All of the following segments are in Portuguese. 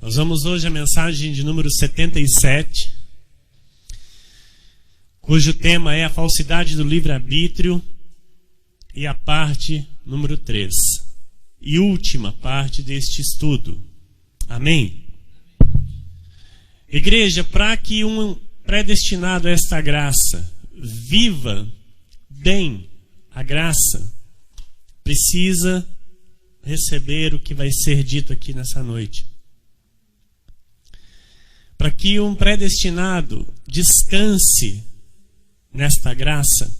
Nós vamos hoje a mensagem de número 77, cujo tema é a falsidade do livre-arbítrio, e a parte número 3, e última parte deste estudo. Amém? Igreja, para que um predestinado a esta graça viva bem a graça, precisa receber o que vai ser dito aqui nessa noite. Para que um predestinado descanse nesta graça,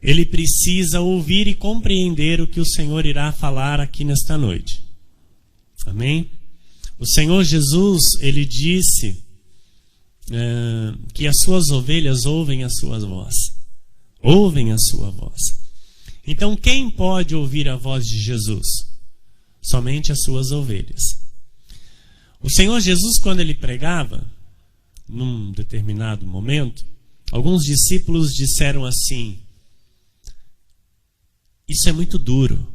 ele precisa ouvir e compreender o que o Senhor irá falar aqui nesta noite. Amém? O Senhor Jesus, ele disse que as suas ovelhas ouvem a sua voz. Ouvem a sua voz. Então, quem pode ouvir a voz de Jesus? Somente as suas ovelhas. O Senhor Jesus, quando ele pregava, num determinado momento, alguns discípulos disseram assim: isso é muito duro.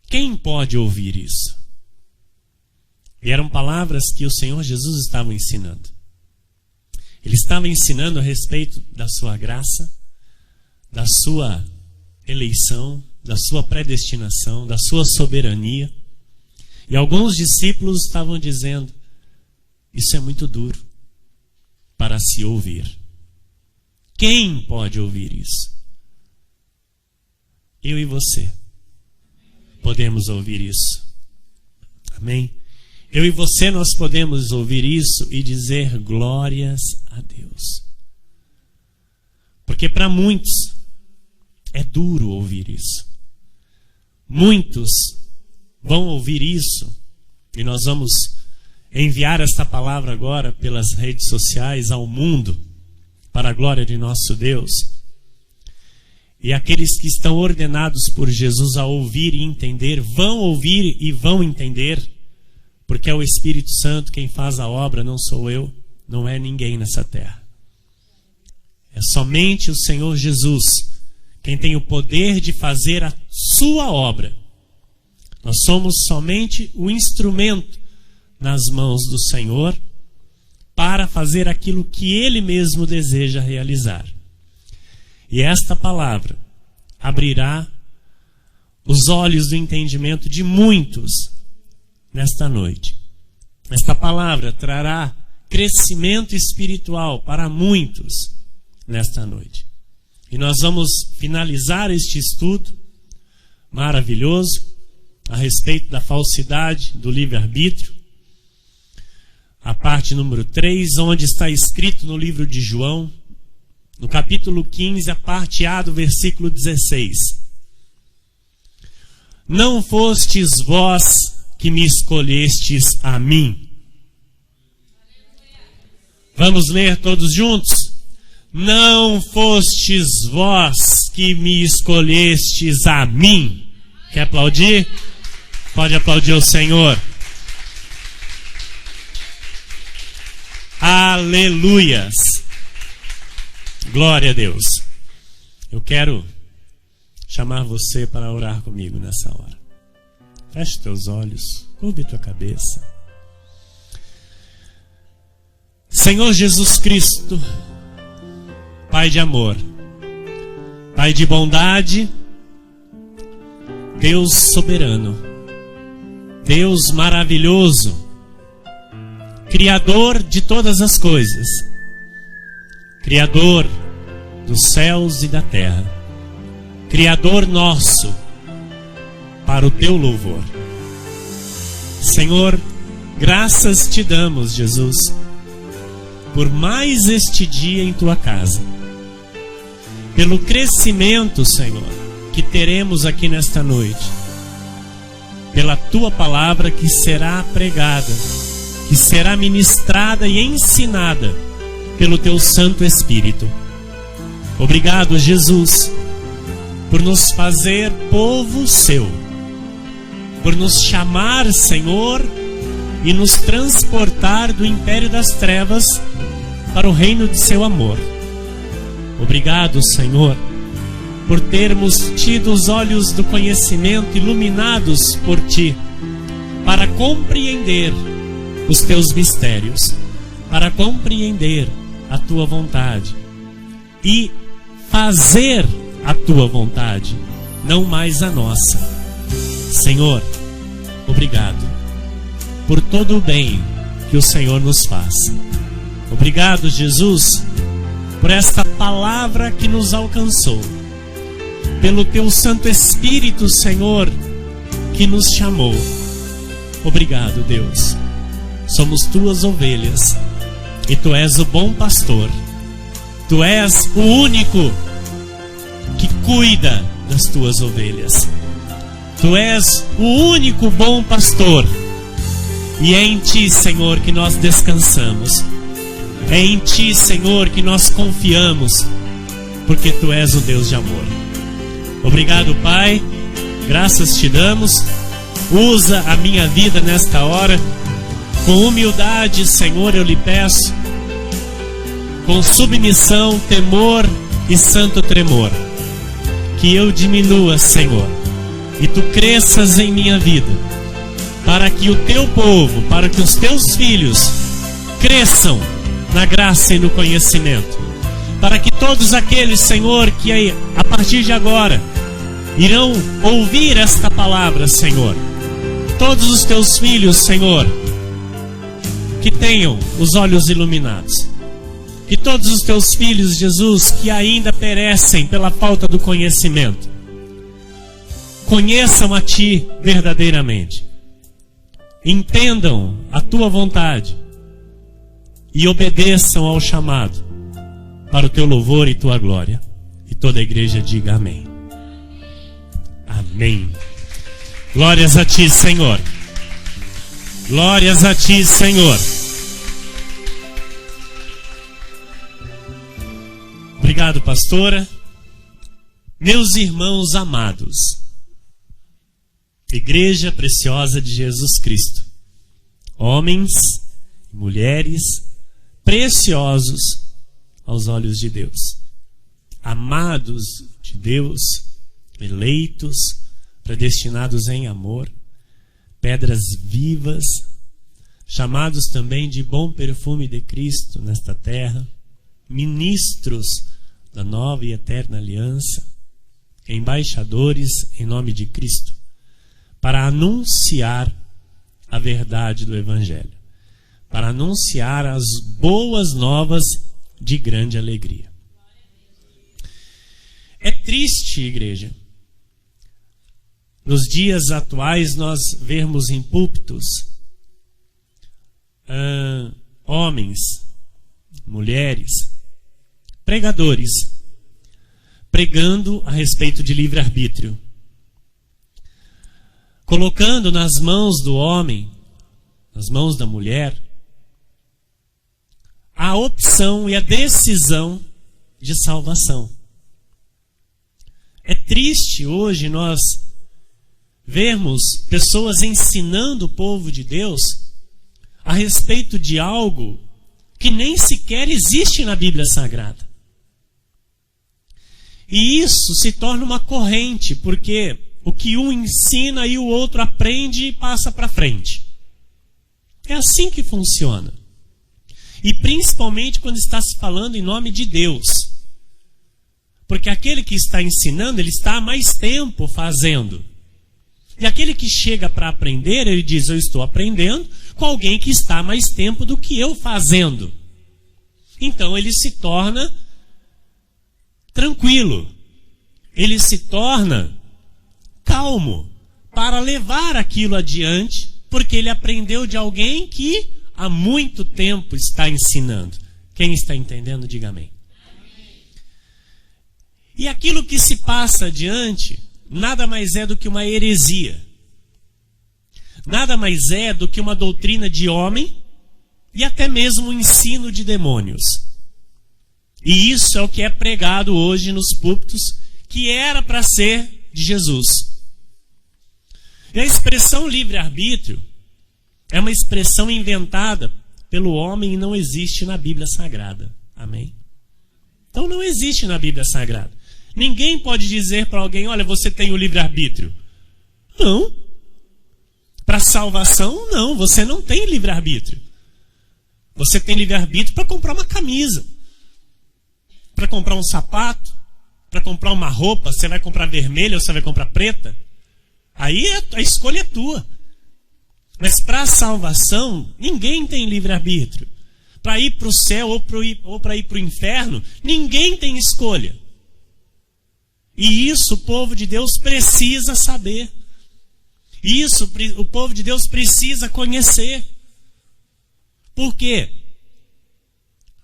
Quem pode ouvir isso? E eram palavras que o Senhor Jesus estava ensinando. Ele estava ensinando a respeito da sua graça, da sua eleição, da sua predestinação, da sua soberania. E alguns discípulos estavam dizendo: isso é muito duro para se ouvir. Quem pode ouvir isso? Eu e você podemos ouvir isso. Amém? Eu e você, nós podemos ouvir isso e dizer glórias a Deus. Porque para muitos é duro ouvir isso. Muitos vão ouvir isso, e nós vamos enviar esta palavra agora pelas redes sociais ao mundo, para a glória de nosso Deus. E aqueles que estão ordenados por Jesus a ouvir e entender, vão ouvir e vão entender, porque é o Espírito Santo quem faz a obra, não sou eu, não é ninguém nessa terra. É somente o Senhor Jesus quem tem o poder de fazer a sua obra. Nós somos somente o instrumento nas mãos do Senhor para fazer aquilo que Ele mesmo deseja realizar. E esta palavra abrirá os olhos do entendimento de muitos nesta noite. Esta palavra trará crescimento espiritual para muitos nesta noite. E nós vamos finalizar este estudo maravilhoso a respeito da falsidade do livre-arbítrio, a parte número 3, onde está escrito no livro de João, no capítulo 15, a parte A do versículo 16. Não fostes vós que me escolhestes a mim. Vamos ler todos juntos? Não fostes vós que me escolhestes a mim. Quer aplaudir? Pode aplaudir o Senhor. Aleluias. Glória a Deus. Eu quero chamar você para orar comigo nessa hora. Feche teus olhos, curve tua cabeça. Senhor Jesus Cristo, Pai de amor, Pai de bondade, Deus soberano, Deus maravilhoso, Criador de todas as coisas, Criador dos céus e da terra, Criador nosso, para o teu louvor. Senhor, graças te damos, Jesus, por mais este dia em tua casa, pelo crescimento, Senhor, que teremos aqui nesta noite, pela tua palavra que será pregada, que será ministrada e ensinada pelo teu Santo Espírito. Obrigado, Jesus, por nos fazer povo seu, por nos chamar, Senhor, e nos transportar do império das trevas para o reino de seu amor. Obrigado, Senhor, por termos tido os olhos do conhecimento iluminados por ti, para compreender os teus mistérios, para compreender a tua vontade e fazer a tua vontade, não mais a nossa. Senhor, obrigado por todo o bem que o Senhor nos faz. Obrigado, Jesus, por esta palavra que nos alcançou, pelo teu Santo Espírito, Senhor, que nos chamou. Obrigado, Deus. Somos tuas ovelhas e tu és o bom pastor. Tu és o único que cuida das tuas ovelhas. Tu és o único bom pastor. E é em ti, Senhor, que nós descansamos. É em ti, Senhor, que nós confiamos, porque tu és o Deus de amor. Obrigado, Pai. Graças te damos. Usa a minha vida nesta hora. Com humildade, Senhor, eu lhe peço, com submissão, temor e santo tremor, que eu diminua, Senhor, e tu cresças em minha vida, para que o teu povo, para que os teus filhos cresçam na graça e no conhecimento, para que todos aqueles, Senhor, que a partir de agora irão ouvir esta palavra, Senhor, todos os teus filhos, Senhor, que tenham os olhos iluminados. Que todos os teus filhos, Jesus, que ainda perecem pela falta do conhecimento, conheçam a ti verdadeiramente. Entendam a tua vontade e obedeçam ao chamado para o teu louvor e tua glória. E toda a igreja diga amém. Amém. Glórias a ti, Senhor. Glórias a ti, Senhor. Obrigado, pastora. Meus irmãos amados, Igreja preciosa de Jesus Cristo, homens e mulheres preciosos aos olhos de Deus, amados de Deus, eleitos, predestinados em amor, pedras vivas, chamados também de bom perfume de Cristo nesta terra, ministros da nova e eterna aliança, embaixadores em nome de Cristo, para anunciar a verdade do Evangelho, para anunciar as boas novas de grande alegria. É triste, igreja, nos dias atuais nós vermos em púlpitos homens, mulheres, pregadores, pregando a respeito de livre-arbítrio, colocando nas mãos do homem, nas mãos da mulher, a opção e a decisão de salvação. É triste hoje nós vermos pessoas ensinando o povo de Deus a respeito de algo que nem sequer existe na Bíblia Sagrada. E isso se torna uma corrente, porque o que um ensina e o outro aprende e passa para frente. É assim que funciona. E principalmente quando está se falando em nome de Deus. Porque aquele que está ensinando, ele está há mais tempo fazendo. E aquele que chega para aprender, ele diz, eu estou aprendendo com alguém que está há mais tempo do que eu fazendo. Então ele se torna tranquilo. Ele se torna calmo para levar aquilo adiante, porque ele aprendeu de alguém que há muito tempo está ensinando. Quem está entendendo, diga amém. E aquilo que se passa adiante nada mais é do que uma heresia. Nada mais é do que uma doutrina de homem e até mesmo um ensino de demônios. E isso é o que é pregado hoje nos púlpitos, que era para ser de Jesus. E a expressão livre-arbítrio é uma expressão inventada pelo homem e não existe na Bíblia Sagrada. Amém? Então não existe na Bíblia Sagrada. Ninguém pode dizer para alguém, olha, você tem o livre-arbítrio. Não. Para salvação, não, você não tem livre-arbítrio. Você tem livre-arbítrio para comprar uma camisa, para comprar um sapato, para comprar uma roupa. Você vai comprar vermelha ou você vai comprar preta? Aí a escolha é tua. Mas para a salvação, ninguém tem livre-arbítrio. Para ir para o céu ou para ir para o inferno, ninguém tem escolha. E isso o povo de Deus precisa saber. Isso o povo de Deus precisa conhecer. Por quê?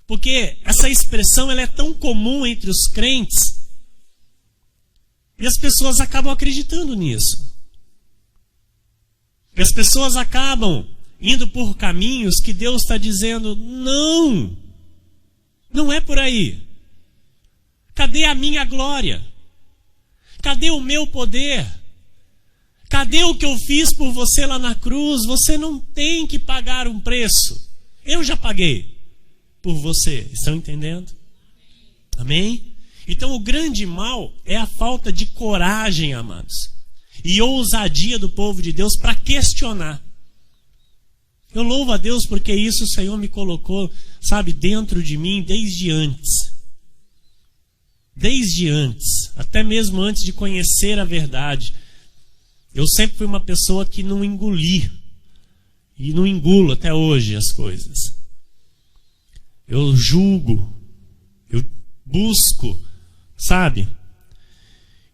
Porque essa expressão ela é tão comum entre os crentes e as pessoas acabam acreditando nisso. E as pessoas acabam indo por caminhos que Deus está dizendo, não, não é por aí. Cadê a minha glória? Cadê o meu poder? Cadê o que eu fiz por você lá na cruz? Você não tem que pagar um preço. Eu já paguei por você. Estão entendendo? Amém? Então o grande mal é a falta de coragem, amados, e ousadia do povo de Deus para questionar. Eu louvo a Deus porque isso o Senhor me colocou, sabe, dentro de mim desde antes. Desde antes, até mesmo antes de conhecer a verdade. Eu sempre fui uma pessoa que não engoli. E não engulo até hoje as coisas. Eu julgo. Eu busco, sabe?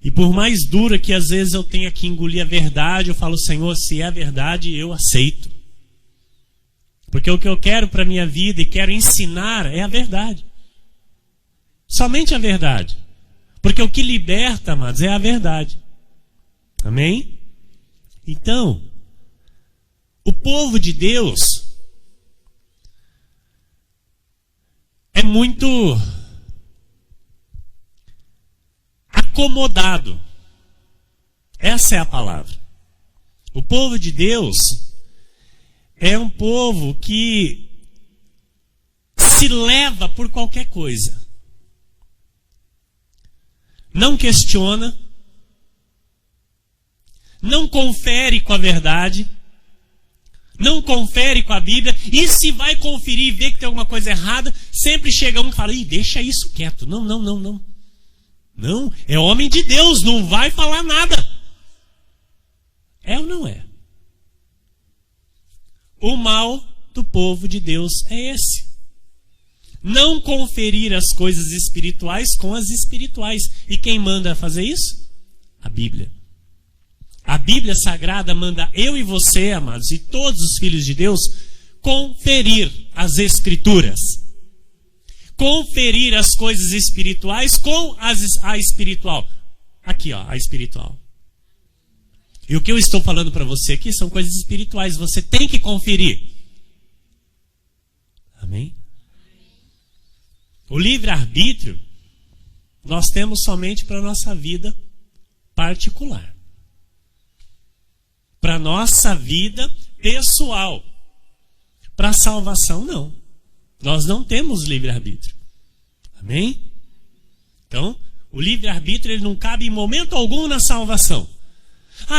E por mais dura que às vezes eu tenha que engolir a verdade, eu falo, Senhor, se é a verdade, eu aceito. Porque o que eu quero para a minha vida e quero ensinar é a verdade. Somente a verdade. Porque o que liberta, amados, é a verdade. Amém? Então, o povo de Deus é muito acomodado. Essa é a palavra. O povo de Deus é um povo que se leva por qualquer coisa. Não questiona, não confere com a verdade, não confere com a Bíblia, e se vai conferir e ver que tem alguma coisa errada, sempre chega um e fala, deixa isso quieto. Não. Não, é homem de Deus, não vai falar nada. É ou não é? O mal do povo de Deus é esse. Não conferir as coisas espirituais com as espirituais. E quem manda fazer isso? A Bíblia. A Bíblia Sagrada manda eu e você, amados, e todos os filhos de Deus, conferir as Escrituras. Conferir as coisas espirituais com a espiritual. Aqui, ó, a espiritual. E o que eu estou falando para você aqui são coisas espirituais. Você tem que conferir. Amém? O livre-arbítrio nós temos somente para a nossa vida particular. Para a nossa vida pessoal. Para a salvação, não. Nós não temos livre-arbítrio. Amém? Então, o livre-arbítrio ele não cabe em momento algum na salvação.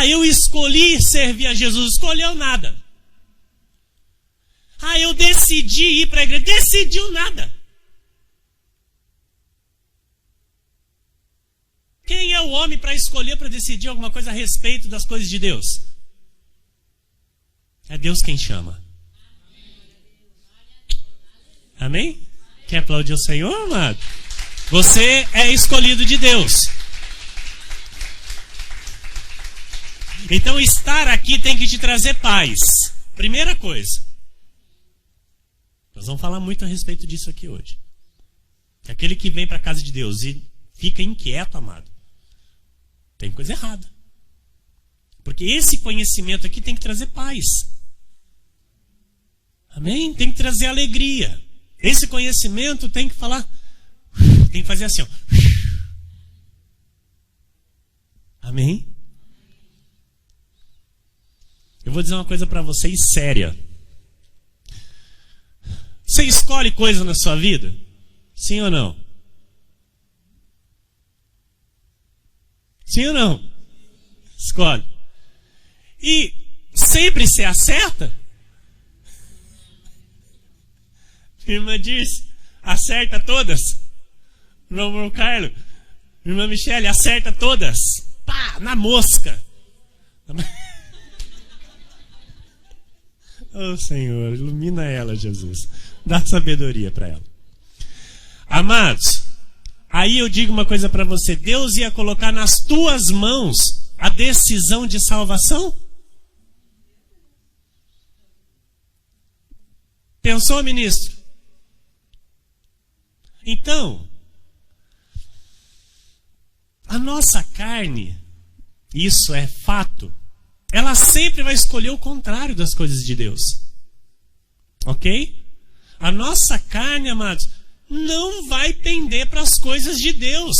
Eu escolhi servir a Jesus. Escolheu nada. Eu decidi ir para a igreja. Decidiu nada. Quem é o homem para escolher, para decidir alguma coisa a respeito das coisas de Deus? É Deus quem chama. Amém? Quer aplaudir o Senhor, amado? Você é escolhido de Deus. Então estar aqui tem que te trazer paz. Primeira coisa. Nós vamos falar muito a respeito disso aqui hoje. Aquele que vem para a casa de Deus e fica inquieto, amado, tem coisa errada. Porque esse conhecimento aqui tem que trazer paz. Amém? Tem que trazer alegria. Esse conhecimento tem que falar, tem que fazer assim, ó. Amém? Eu vou dizer uma coisa para vocês séria. Você escolhe coisa na sua vida? Sim ou não? Sim ou não? Escolhe. E você sempre você acerta? Irmã Dirce, acerta todas. Irmão Carlos, irmã Michele, acerta todas. Pá, na mosca. Oh Senhor, ilumina ela, Jesus. Dá sabedoria para ela. Amados, aí eu digo uma coisa para você. Deus ia colocar nas tuas mãos a decisão de salvação? Pensou, ministro? Então, a nossa carne, isso é fato, ela sempre vai escolher o contrário das coisas de Deus. Ok? A nossa carne, amados, não vai pender para as coisas de Deus.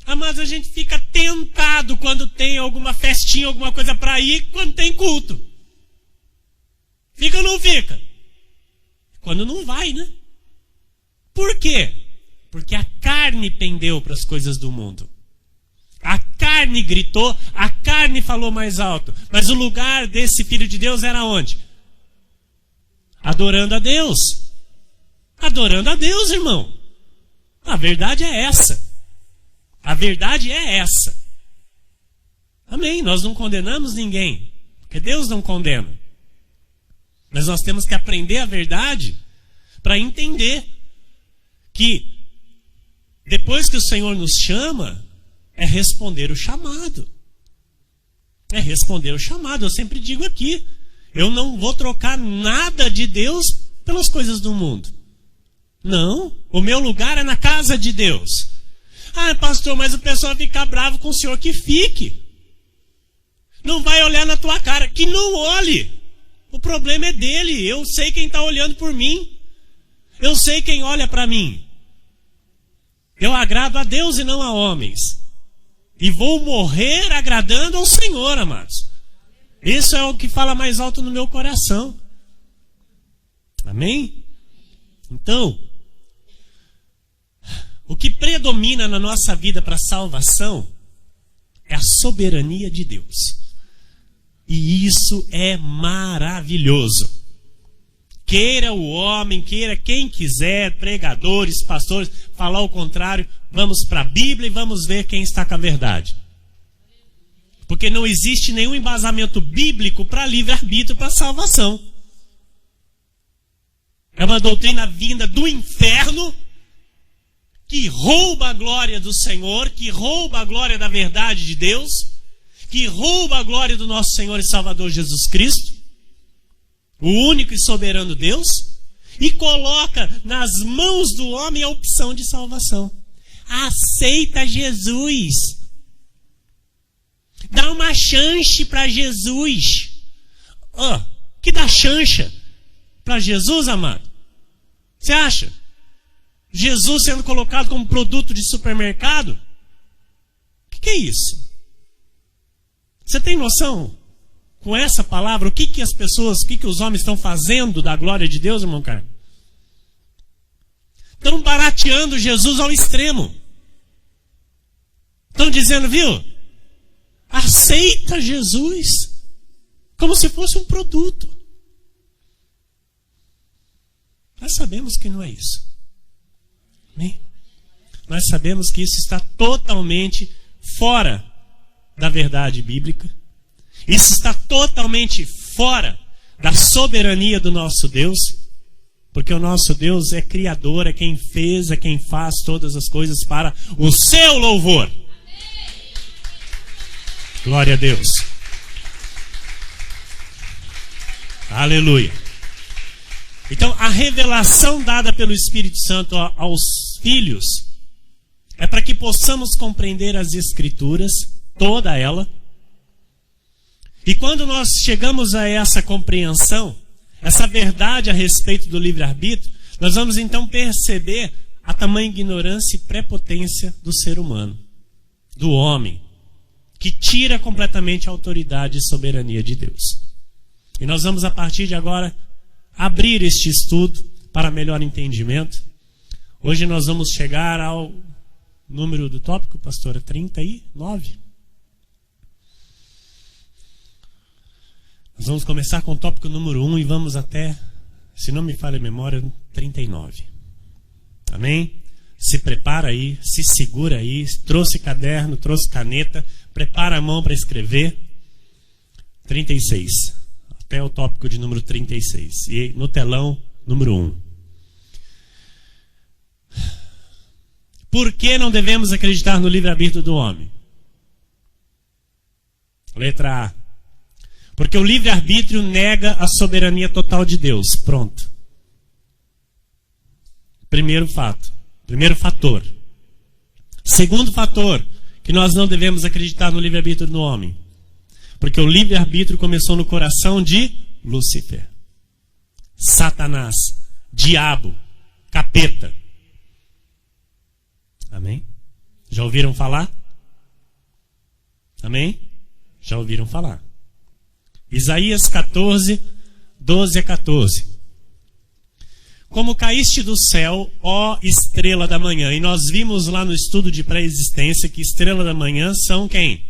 Amados, a gente fica tentado quando tem alguma festinha, alguma coisa para ir, quando tem culto. Fica ou não fica? Quando não vai, né? Por quê? Porque a carne pendeu para as coisas do mundo. A carne gritou, a carne falou mais alto. Mas o lugar desse filho de Deus era onde? Adorando a Deus. Adorando a Deus, irmão. A verdade é essa. A verdade é essa. Amém. Nós não condenamos ninguém, porque Deus não condena. Mas nós temos que aprender a verdade para entender que depois que o Senhor nos chama, é responder o chamado. É responder o chamado. Eu sempre digo aqui, eu não vou trocar nada de Deus pelas coisas do mundo. Não, o meu lugar é na casa de Deus. Ah, pastor, mas o pessoal fica bravo com o senhor. Que fique. Não vai olhar na tua cara. Que não olhe. O problema é dele. Eu sei quem está olhando por mim. Eu sei quem olha para mim. Eu agrado a Deus e não a homens. E vou morrer agradando ao Senhor, amados. Isso é o que fala mais alto no meu coração. Amém? Então, o que predomina na nossa vida para salvação é a soberania de Deus. E isso é maravilhoso. Queira o homem, queira quem quiser, pregadores, pastores, falar o contrário, vamos para a Bíblia e vamos ver quem está com a verdade. Porque não existe nenhum embasamento bíblico para livre-arbítrio, para salvação. É uma doutrina vinda do inferno, que rouba a glória do Senhor, que rouba a glória da verdade de Deus, que rouba a glória do nosso Senhor e Salvador Jesus Cristo, o único e soberano Deus, e coloca nas mãos do homem a opção de salvação. Aceita Jesus. Dá uma chance para Jesus. Que dá chancha para Jesus, amado? Você acha? Jesus sendo colocado como produto de supermercado? O que é isso? Você tem noção? Com essa palavra, o que as pessoas, o que os homens estão fazendo da glória de Deus, irmão Carlos? Estão barateando Jesus ao extremo. Estão dizendo, viu? Aceita Jesus. Como se fosse um produto. Nós sabemos que não é isso. Amém? Nós sabemos que isso está totalmente fora da verdade bíblica. Isso está totalmente fora da soberania do nosso Deus, porque o nosso Deus é criador, é quem fez, é quem faz todas as coisas para o seu louvor. Amém. Glória a Deus. Aleluia. Então, a revelação dada pelo Espírito Santo aos filhos é para que possamos compreender as Escrituras, toda ela. E quando nós chegamos a essa compreensão, essa verdade a respeito do livre-arbítrio, nós vamos então perceber a tamanha ignorância e prepotência do ser humano, do homem, que tira completamente a autoridade e soberania de Deus. E nós vamos, a partir de agora, abrir este estudo para melhor entendimento. Hoje nós vamos chegar ao número do tópico, pastora, 39. vamos começar com o tópico número 1 e vamos até, se não me falha a memória, 39. Amém? Se prepara aí, se segura aí, trouxe caderno, trouxe caneta, prepara a mão para escrever. 36, até o tópico de número 36. E no telão, número 1. Por que não devemos acreditar no livre-arbítrio do homem? Letra A. Porque o livre-arbítrio nega a soberania total de Deus. Pronto. Primeiro fato. Primeiro fator. Segundo fator, que nós não devemos acreditar no livre-arbítrio do homem. Porque o livre-arbítrio começou no coração de Lúcifer, Satanás, diabo, capeta. Amém? Já ouviram falar? Amém? Já ouviram falar. Isaías 14, 12 a 14. Como caíste do céu, ó estrela da manhã. E nós vimos lá no estudo de pré-existência que estrela da manhã são quem?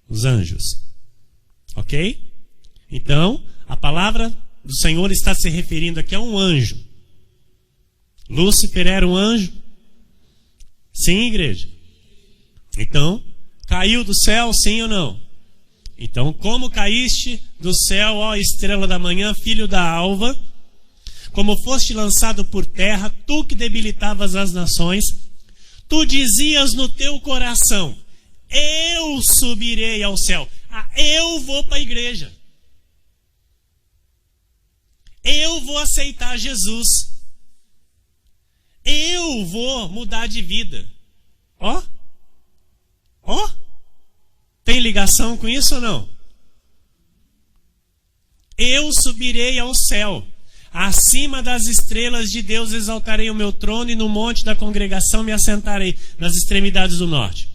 Os anjos. Ok? Então, a palavra do Senhor está se referindo aqui a um anjo. Lúcifer era um anjo? Sim, igreja? Então, caiu do céu, sim ou não? Então, como caíste do céu, ó estrela da manhã, filho da alva, como foste lançado por terra, tu que debilitavas as nações, tu dizias no teu coração, eu subirei ao céu. Eu vou para a igreja. Eu vou aceitar Jesus. Eu vou mudar de vida. Ó. Tem ligação com isso ou não? Eu subirei ao céu. Acima das estrelas de Deus exaltarei o meu trono e no monte da congregação me assentarei nas extremidades do norte.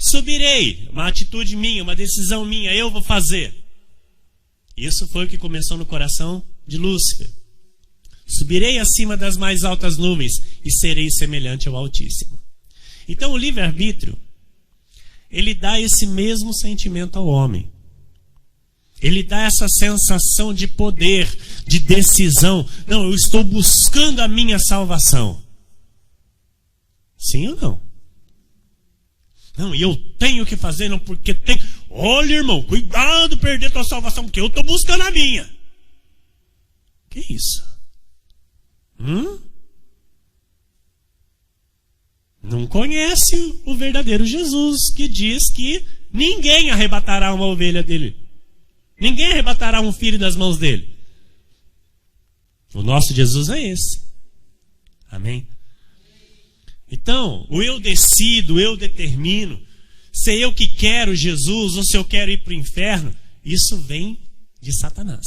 Subirei, uma atitude minha, uma decisão minha, eu vou fazer. Isso foi o que começou no coração de Lúcifer. Subirei acima das mais altas nuvens e serei semelhante ao Altíssimo. Então o livre-arbítrio, ele dá esse mesmo sentimento ao homem. Ele dá essa sensação de poder, de decisão. Não, eu estou buscando a minha salvação. Sim ou não? Não, e eu tenho que fazer, não, porque tem. Olha, irmão, cuidado de perder tua salvação, porque eu estou buscando a minha. Que isso? Não conhece o verdadeiro Jesus, que diz que ninguém arrebatará uma ovelha dele. Ninguém arrebatará um filho das mãos dele. O nosso Jesus é esse. Amém? Então, o eu decido, eu determino, se eu que quero Jesus ou se eu quero ir para o inferno, isso vem de Satanás.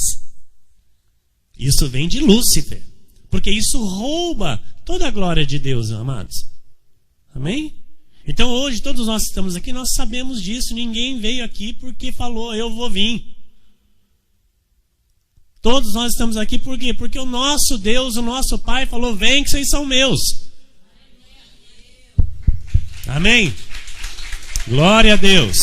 Isso vem de Lúcifer. Porque isso rouba toda a glória de Deus, amados. Amém? Então hoje todos nós que estamos aqui, nós sabemos disso. Ninguém veio aqui porque falou, eu vou vir. Todos nós estamos aqui por quê? Porque o nosso Deus, o nosso Pai falou, vem que vocês são meus. Amém? Glória a Deus.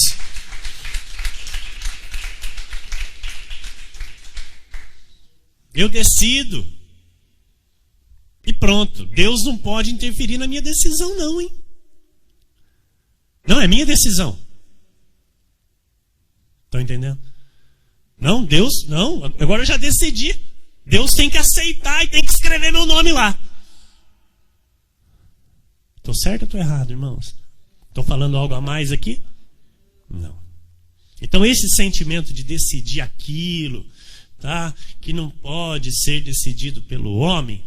Eu decido. E pronto. Deus não pode interferir na minha decisão não, hein? Não, é minha decisão. Estão entendendo? Não, Deus, não. Agora eu já decidi. Deus tem que aceitar e tem que escrever meu nome lá. Estou certo ou estou errado, irmãos? Estou falando algo a mais aqui? Não. Então esse sentimento de decidir aquilo, tá? Que não pode ser decidido pelo homem,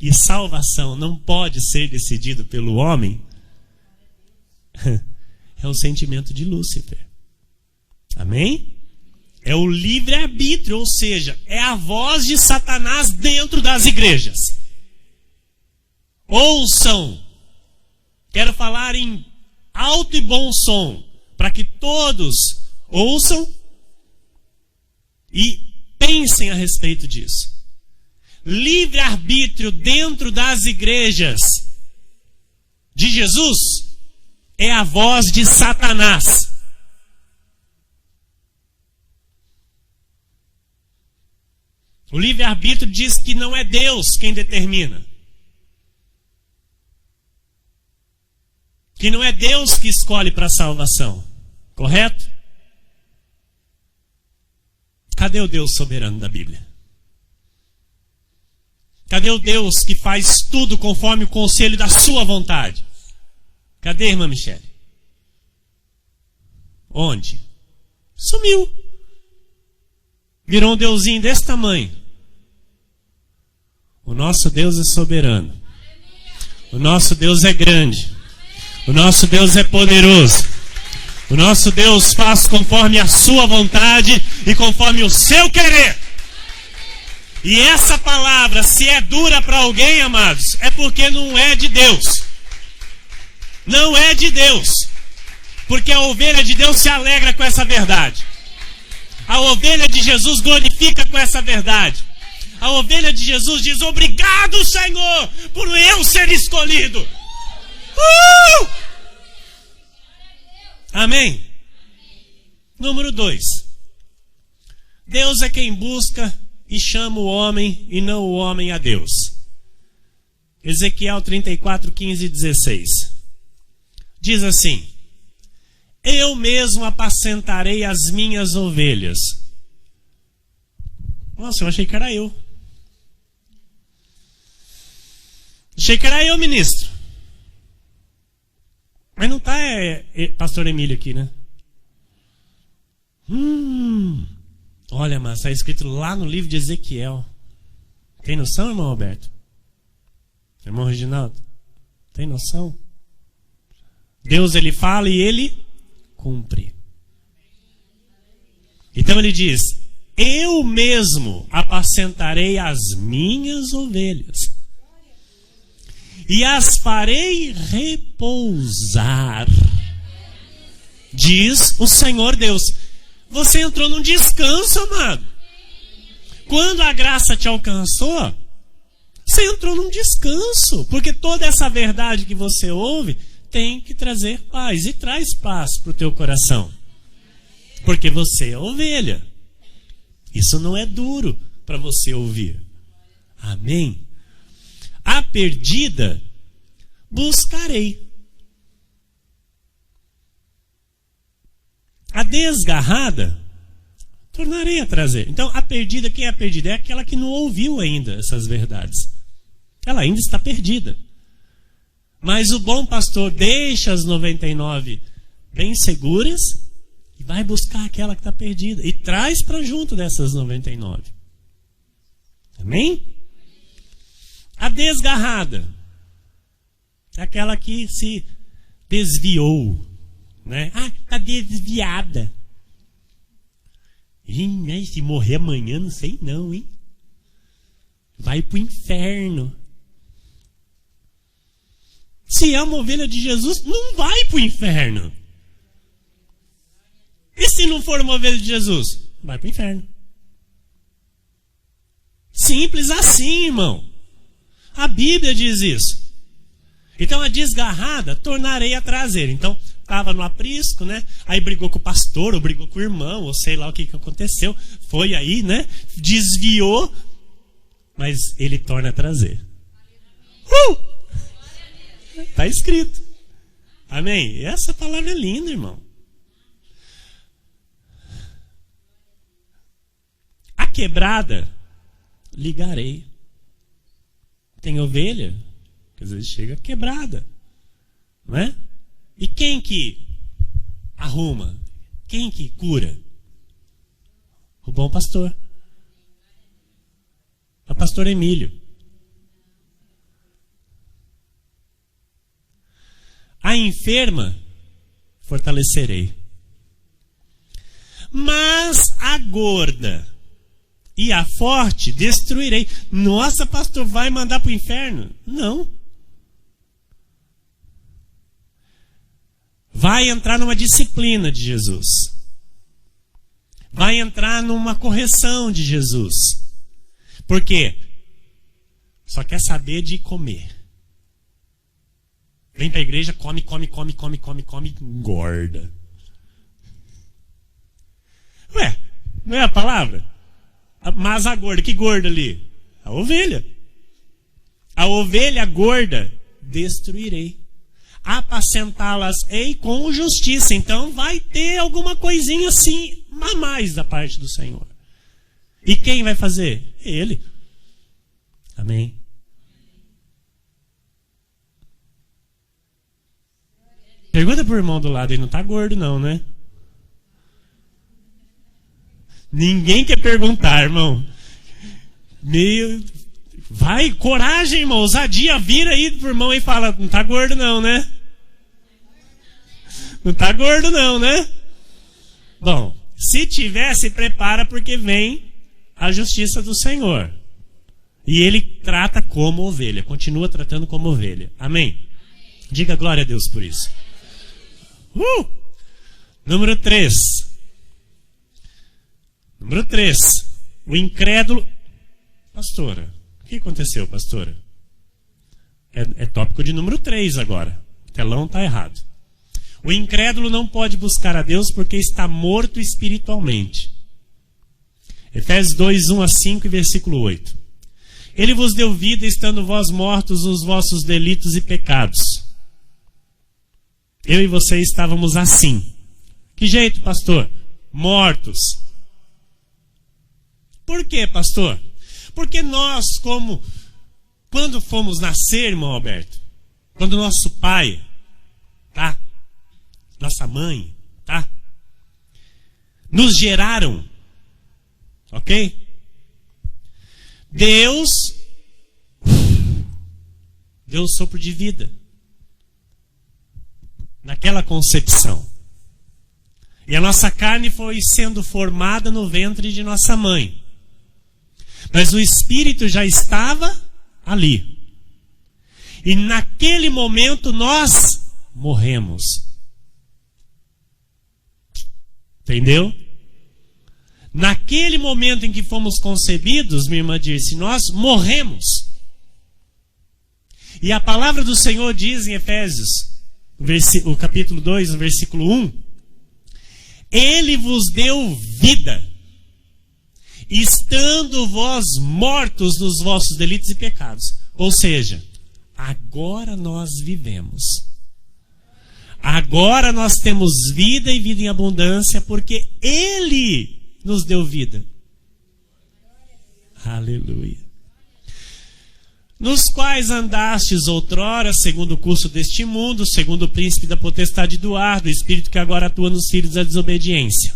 e salvação não pode ser decidido pelo homem, é o sentimento de Lúcifer. Amém? É o livre-arbítrio, ou seja, é a voz de Satanás dentro das igrejas. Ouçam. Quero falar em alto e bom som, para que todos ouçam e pensem a respeito disso. Livre-arbítrio dentro das igrejas de Jesus é a voz de Satanás. O livre-arbítrio diz que não é Deus quem determina. Que não é Deus que escolhe para a salvação. Correto? Cadê o Deus soberano da Bíblia? Cadê o Deus que faz tudo conforme o conselho da sua vontade? Cadê, irmã Michele? Onde? Sumiu. Virou um deusinho desse tamanho. O nosso Deus é soberano. O nosso Deus é grande. O nosso Deus é poderoso. O nosso Deus faz conforme a sua vontade e conforme o seu querer. E essa palavra, se é dura para alguém, amados, é porque não é de Deus. Não é de Deus. Porque a ovelha de Deus se alegra com essa verdade. A ovelha de Jesus glorifica com essa verdade. A ovelha de Jesus diz: obrigado, Senhor, por eu ser escolhido. Amém? Número 2. Deus é quem busca e chama o homem e não o homem a Deus. Ezequiel 34, 15 e 16. Diz assim: eu mesmo apacentarei as minhas ovelhas. Nossa, eu achei que era eu. Achei que era eu, ministro. Mas não está pastor Emílio aqui, né? Olha, mas está escrito lá no livro de Ezequiel. Tem noção, irmão Roberto? Irmão Reginaldo? Tem noção? Deus, ele fala e ele cumpre. Então ele diz: eu mesmo apacentarei as minhas ovelhas e as farei repousar, diz o Senhor Deus. Você entrou num descanso, amado. Quando a graça te alcançou, você entrou num descanso, porque toda essa verdade que você ouve tem que trazer paz, e traz paz para o teu coração, porque você é ovelha. Isso não é duro para você ouvir. Amém? A perdida buscarei. A desgarrada tornarei a trazer. Então, a perdida, quem é a perdida? É aquela que não ouviu ainda essas verdades. Ela ainda está perdida. Mas o bom pastor deixa as 99 bem seguras e vai buscar aquela que está perdida e traz para junto dessas 99. Amém? A desgarrada é aquela que se desviou, né? Ah, está desviada. Ih, se morrer amanhã, não sei não, hein? Vai para o inferno. Se é uma ovelha de Jesus, não vai para o inferno. E se não for uma ovelha de Jesus? Vai para o inferno. Simples assim, irmão. A Bíblia diz isso. Então a desgarrada tornarei a trazer. Então estava no aprisco, né? Aí brigou com o pastor, ou brigou com o irmão, ou sei lá o que aconteceu. Foi aí, né? Desviou, mas ele torna a trazer. Está escrito. Amém? Essa palavra é linda, irmão. A quebrada ligarei. Tem ovelha que às vezes chega quebrada, não é? E quem que arruma? Quem que cura? O bom pastor. O pastor Emílio. A enferma fortalecerei. Mas a gorda e a forte destruirei. Nossa, pastor, vai mandar para o inferno? Não. Vai entrar numa disciplina de Jesus. Vai entrar numa correção de Jesus. Por quê? Só quer saber de comer. Vem para a igreja, come, engorda. Ué, não é a palavra? Mas a gorda, que gorda ali? A ovelha. A ovelha gorda destruirei. Apacentá-las-ei com justiça. Então vai ter alguma coisinha assim a mais da parte do Senhor. E quem vai fazer? Ele. Amém. Pergunta pro irmão do lado, ele não está gordo não, né? Ninguém quer perguntar, irmão. Vai, coragem, irmão, ousadia, vira aí pro irmão e fala, não está gordo não, né? Não está gordo não, né? Bom, se tiver, se prepara porque vem a justiça do Senhor. E ele trata como ovelha, continua tratando como ovelha. Amém? Diga glória a Deus por isso. Número 3. Número 3. O incrédulo. Pastora, o que aconteceu, pastora? É tópico de número 3 agora. O telão está errado. O incrédulo não pode buscar a Deus porque está morto espiritualmente. Efésios 2, 1 a 5 e versículo 8. Ele vos deu vida estando vós mortos nos vossos delitos e pecados. Eu e você estávamos assim. Que jeito, pastor? Mortos. Por quê, pastor? Porque nós, quando fomos nascer, irmão Alberto, quando nosso pai, tá? Nossa mãe, tá? Nos geraram, ok? Deus deu o sopro de vida naquela concepção. E a nossa carne foi sendo formada no ventre de nossa mãe. Mas o Espírito já estava ali. E naquele momento nós morremos. Entendeu? Naquele momento em que fomos concebidos, minha irmã disse, nós morremos. E a palavra do Senhor diz em Efésios, o capítulo 2, no versículo 1, Ele vos deu vida, estando vós mortos nos vossos delitos e pecados. Ou seja, agora nós vivemos. Agora nós temos vida e vida em abundância, porque Ele nos deu vida. Aleluia. Nos quais andastes outrora, segundo o curso deste mundo, segundo o príncipe da potestade do ar, do espírito que agora atua nos filhos da desobediência.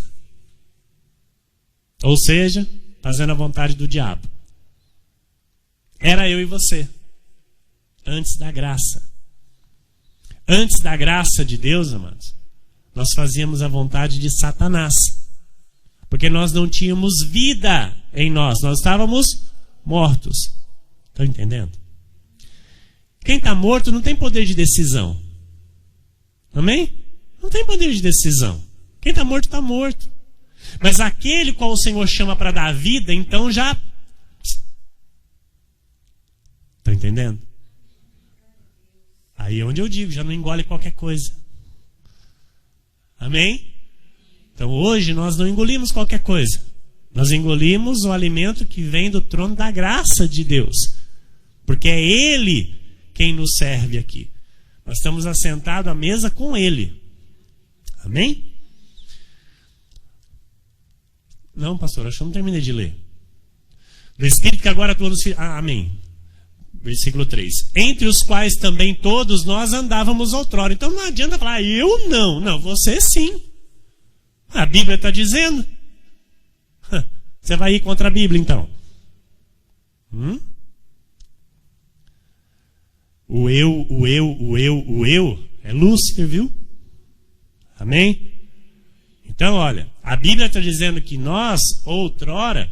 Ou seja, fazendo a vontade do diabo. Era eu e você. Antes da graça. Antes da graça de Deus, amados, nós fazíamos a vontade de Satanás. Porque nós não tínhamos vida em nós. Nós estávamos mortos. Estão entendendo? Quem está morto não tem poder de decisão. Amém? Não tem poder de decisão. Quem está morto, está morto. Mas aquele qual o Senhor chama para dar vida, então já... Estão entendendo? Aí é onde eu digo, já não engole qualquer coisa. Amém? Então hoje nós não engolimos qualquer coisa. Nós engolimos o alimento que vem do trono da graça de Deus. Porque é Ele quem nos serve aqui. Nós estamos assentados à mesa com Ele. Amém? Não, pastor, acho que eu não terminei de ler. Do Espírito que agora atua nos filhos... amém. Versículo 3. Entre os quais também todos nós andávamos outrora. Então não adianta falar, eu não. Não, você sim. A Bíblia está dizendo. Você vai ir contra a Bíblia, então. O eu é Lúcifer, viu? Amém? Então, olha, a Bíblia está dizendo que nós, outrora,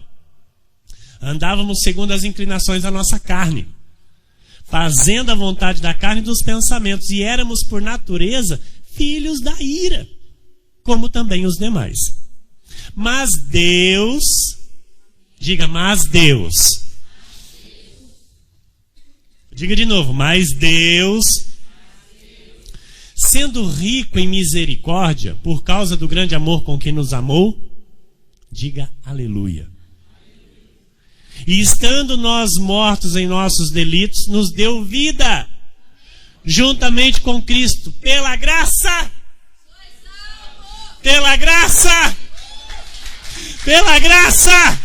andávamos segundo as inclinações da nossa carne, fazendo a vontade da carne e dos pensamentos, e éramos, por natureza, filhos da ira, como também os demais. Mas Deus, diga, mas Deus. Diga de novo, mas Deus, sendo rico em misericórdia, por causa do grande amor com que nos amou, diga aleluia. E estando nós mortos em nossos delitos, nos deu vida, juntamente com Cristo, pela graça. Pela graça. Pela graça.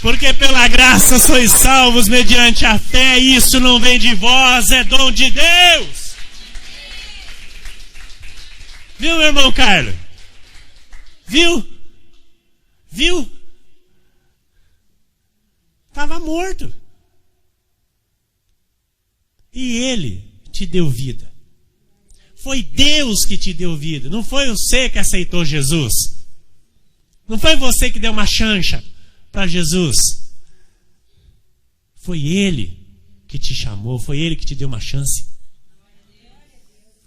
Porque pela graça sois salvos mediante a fé, e isso não vem de vós, é dom de Deus. Viu, meu irmão Carlos? Viu? Estava morto. E Ele te deu vida. Foi Deus que te deu vida. Não foi você que aceitou Jesus. Não foi você que deu uma chancha para Jesus. Foi Ele que te chamou. Foi Ele que te deu uma chance.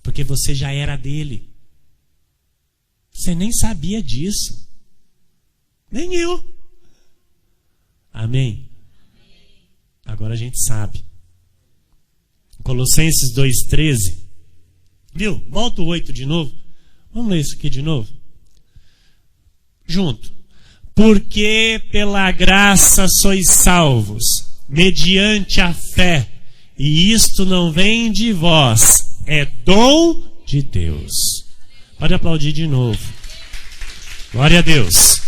Porque você já era dele. Você nem sabia disso. Nem eu. Amém? Agora a gente sabe. Colossenses 2,13. Viu? Volta o 8 de novo. Vamos ler isso aqui de novo. Junto. Porque pela graça sois salvos, mediante a fé. E isto não vem de vós. É dom de Deus. Pode aplaudir de novo. Glória a Deus.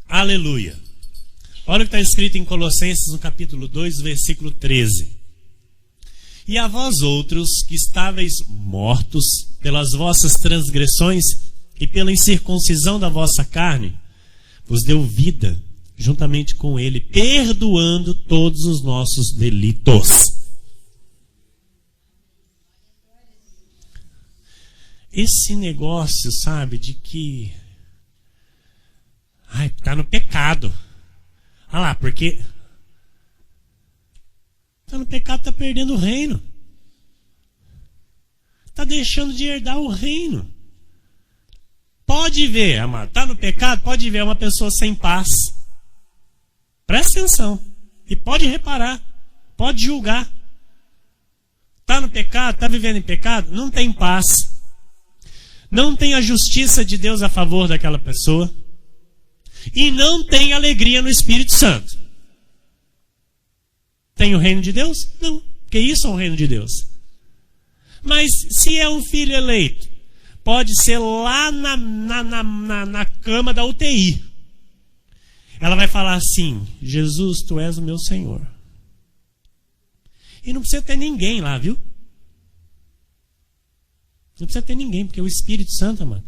Aleluia. Olha o que está escrito em Colossenses, no capítulo 2, versículo 13. E a vós outros, que estáveis mortos pelas vossas transgressões e pela incircuncisão da vossa carne, vos deu vida juntamente com Ele, perdoando todos os nossos delitos. Esse negócio, sabe, de que tá no pecado. Olha lá, porque tá no pecado, tá perdendo o reino. Tá deixando de herdar o reino. Pode ver, amado, tá no pecado, pode ver uma pessoa sem paz. Presta atenção. E pode reparar, pode julgar. Tá no pecado, tá vivendo em pecado, não tem paz. Não tem a justiça de Deus a favor daquela pessoa. E não tem alegria no Espírito Santo. Tem o reino de Deus? Não, porque isso é o reino de Deus. Mas se é um filho eleito, pode ser lá na cama da UTI. Ela vai falar assim: Jesus, tu és o meu Senhor. E não precisa ter ninguém lá, viu? Não precisa ter ninguém, porque o Espírito Santo, mano,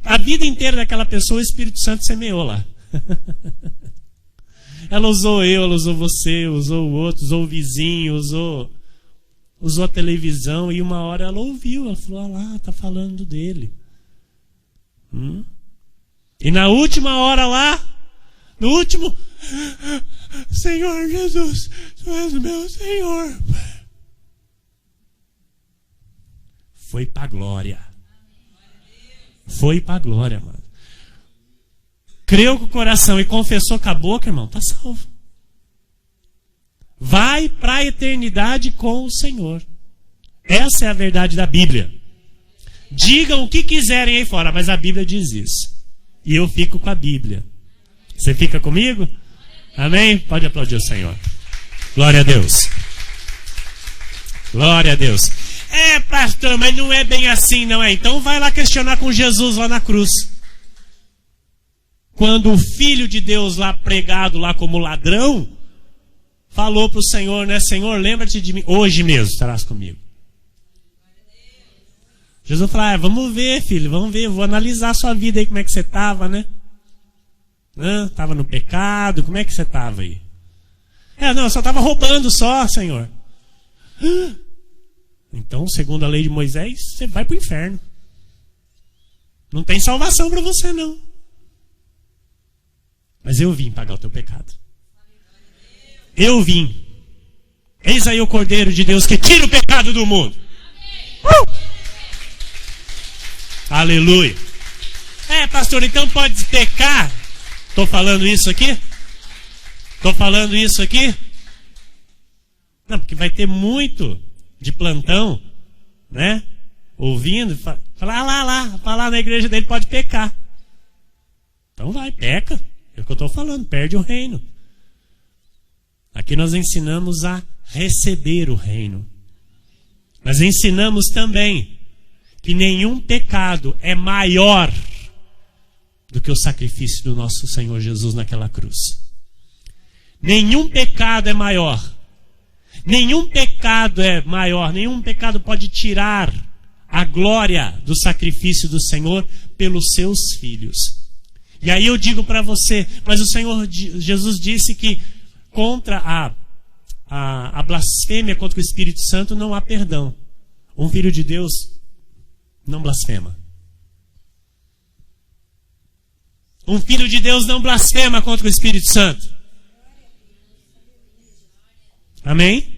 a vida inteira daquela pessoa, o Espírito Santo semeou lá. Ela usou eu, ela usou você, usou o outro, usou o vizinho, usou a televisão, e uma hora ela ouviu, ela falou: ah lá, tá falando dele. E na última hora lá, no último: Senhor Jesus, tu és o meu Senhor. Foi pra glória. Foi pra glória, mano. Creu com o coração e confessou com a boca, irmão, tá salvo. Vai para a eternidade com o Senhor. Essa é a verdade da Bíblia. Digam o que quiserem aí fora, mas a Bíblia diz isso. E eu fico com a Bíblia. Você fica comigo? Amém? Pode aplaudir o Senhor. Glória a Deus. Glória a Deus. É, pastor, mas não é bem assim, não é? Então vai lá questionar com Jesus lá na cruz. Quando o Filho de Deus lá pregado lá como ladrão, falou para o Senhor, né? Senhor, lembra-te de mim, hoje mesmo estarás comigo. Jesus falou: vamos ver, filho, vamos ver, vou analisar a sua vida aí, como é que você estava, né? Estava no pecado, como é que você estava aí? Não, eu só estava roubando só, Senhor. Então, segundo a lei de Moisés, você vai para o inferno. Não tem salvação para você, não. Mas eu vim pagar o teu pecado. Eu vim. Eis aí o Cordeiro de Deus que tira o pecado do mundo. Aleluia. Pastor, então pode pecar? Estou falando isso aqui? Estou falando isso aqui? Não, porque vai ter muito de plantão, né? ouvindo, falar na igreja dele pode pecar. Então vai, peca. É o que eu estou falando, perde o reino. Aqui nós ensinamos a receber o reino. Nós ensinamos também que nenhum pecado é maior do que o sacrifício do nosso Senhor Jesus naquela cruz. Nenhum pecado é maior. Nenhum pecado é maior. Nenhum pecado pode tirar a glória do sacrifício do Senhor pelos seus filhos. E aí eu digo para você, mas o Senhor Jesus disse que contra a blasfêmia contra o Espírito Santo não há perdão. Um filho de Deus não blasfema. Um filho de Deus não blasfema contra o Espírito Santo. Amém?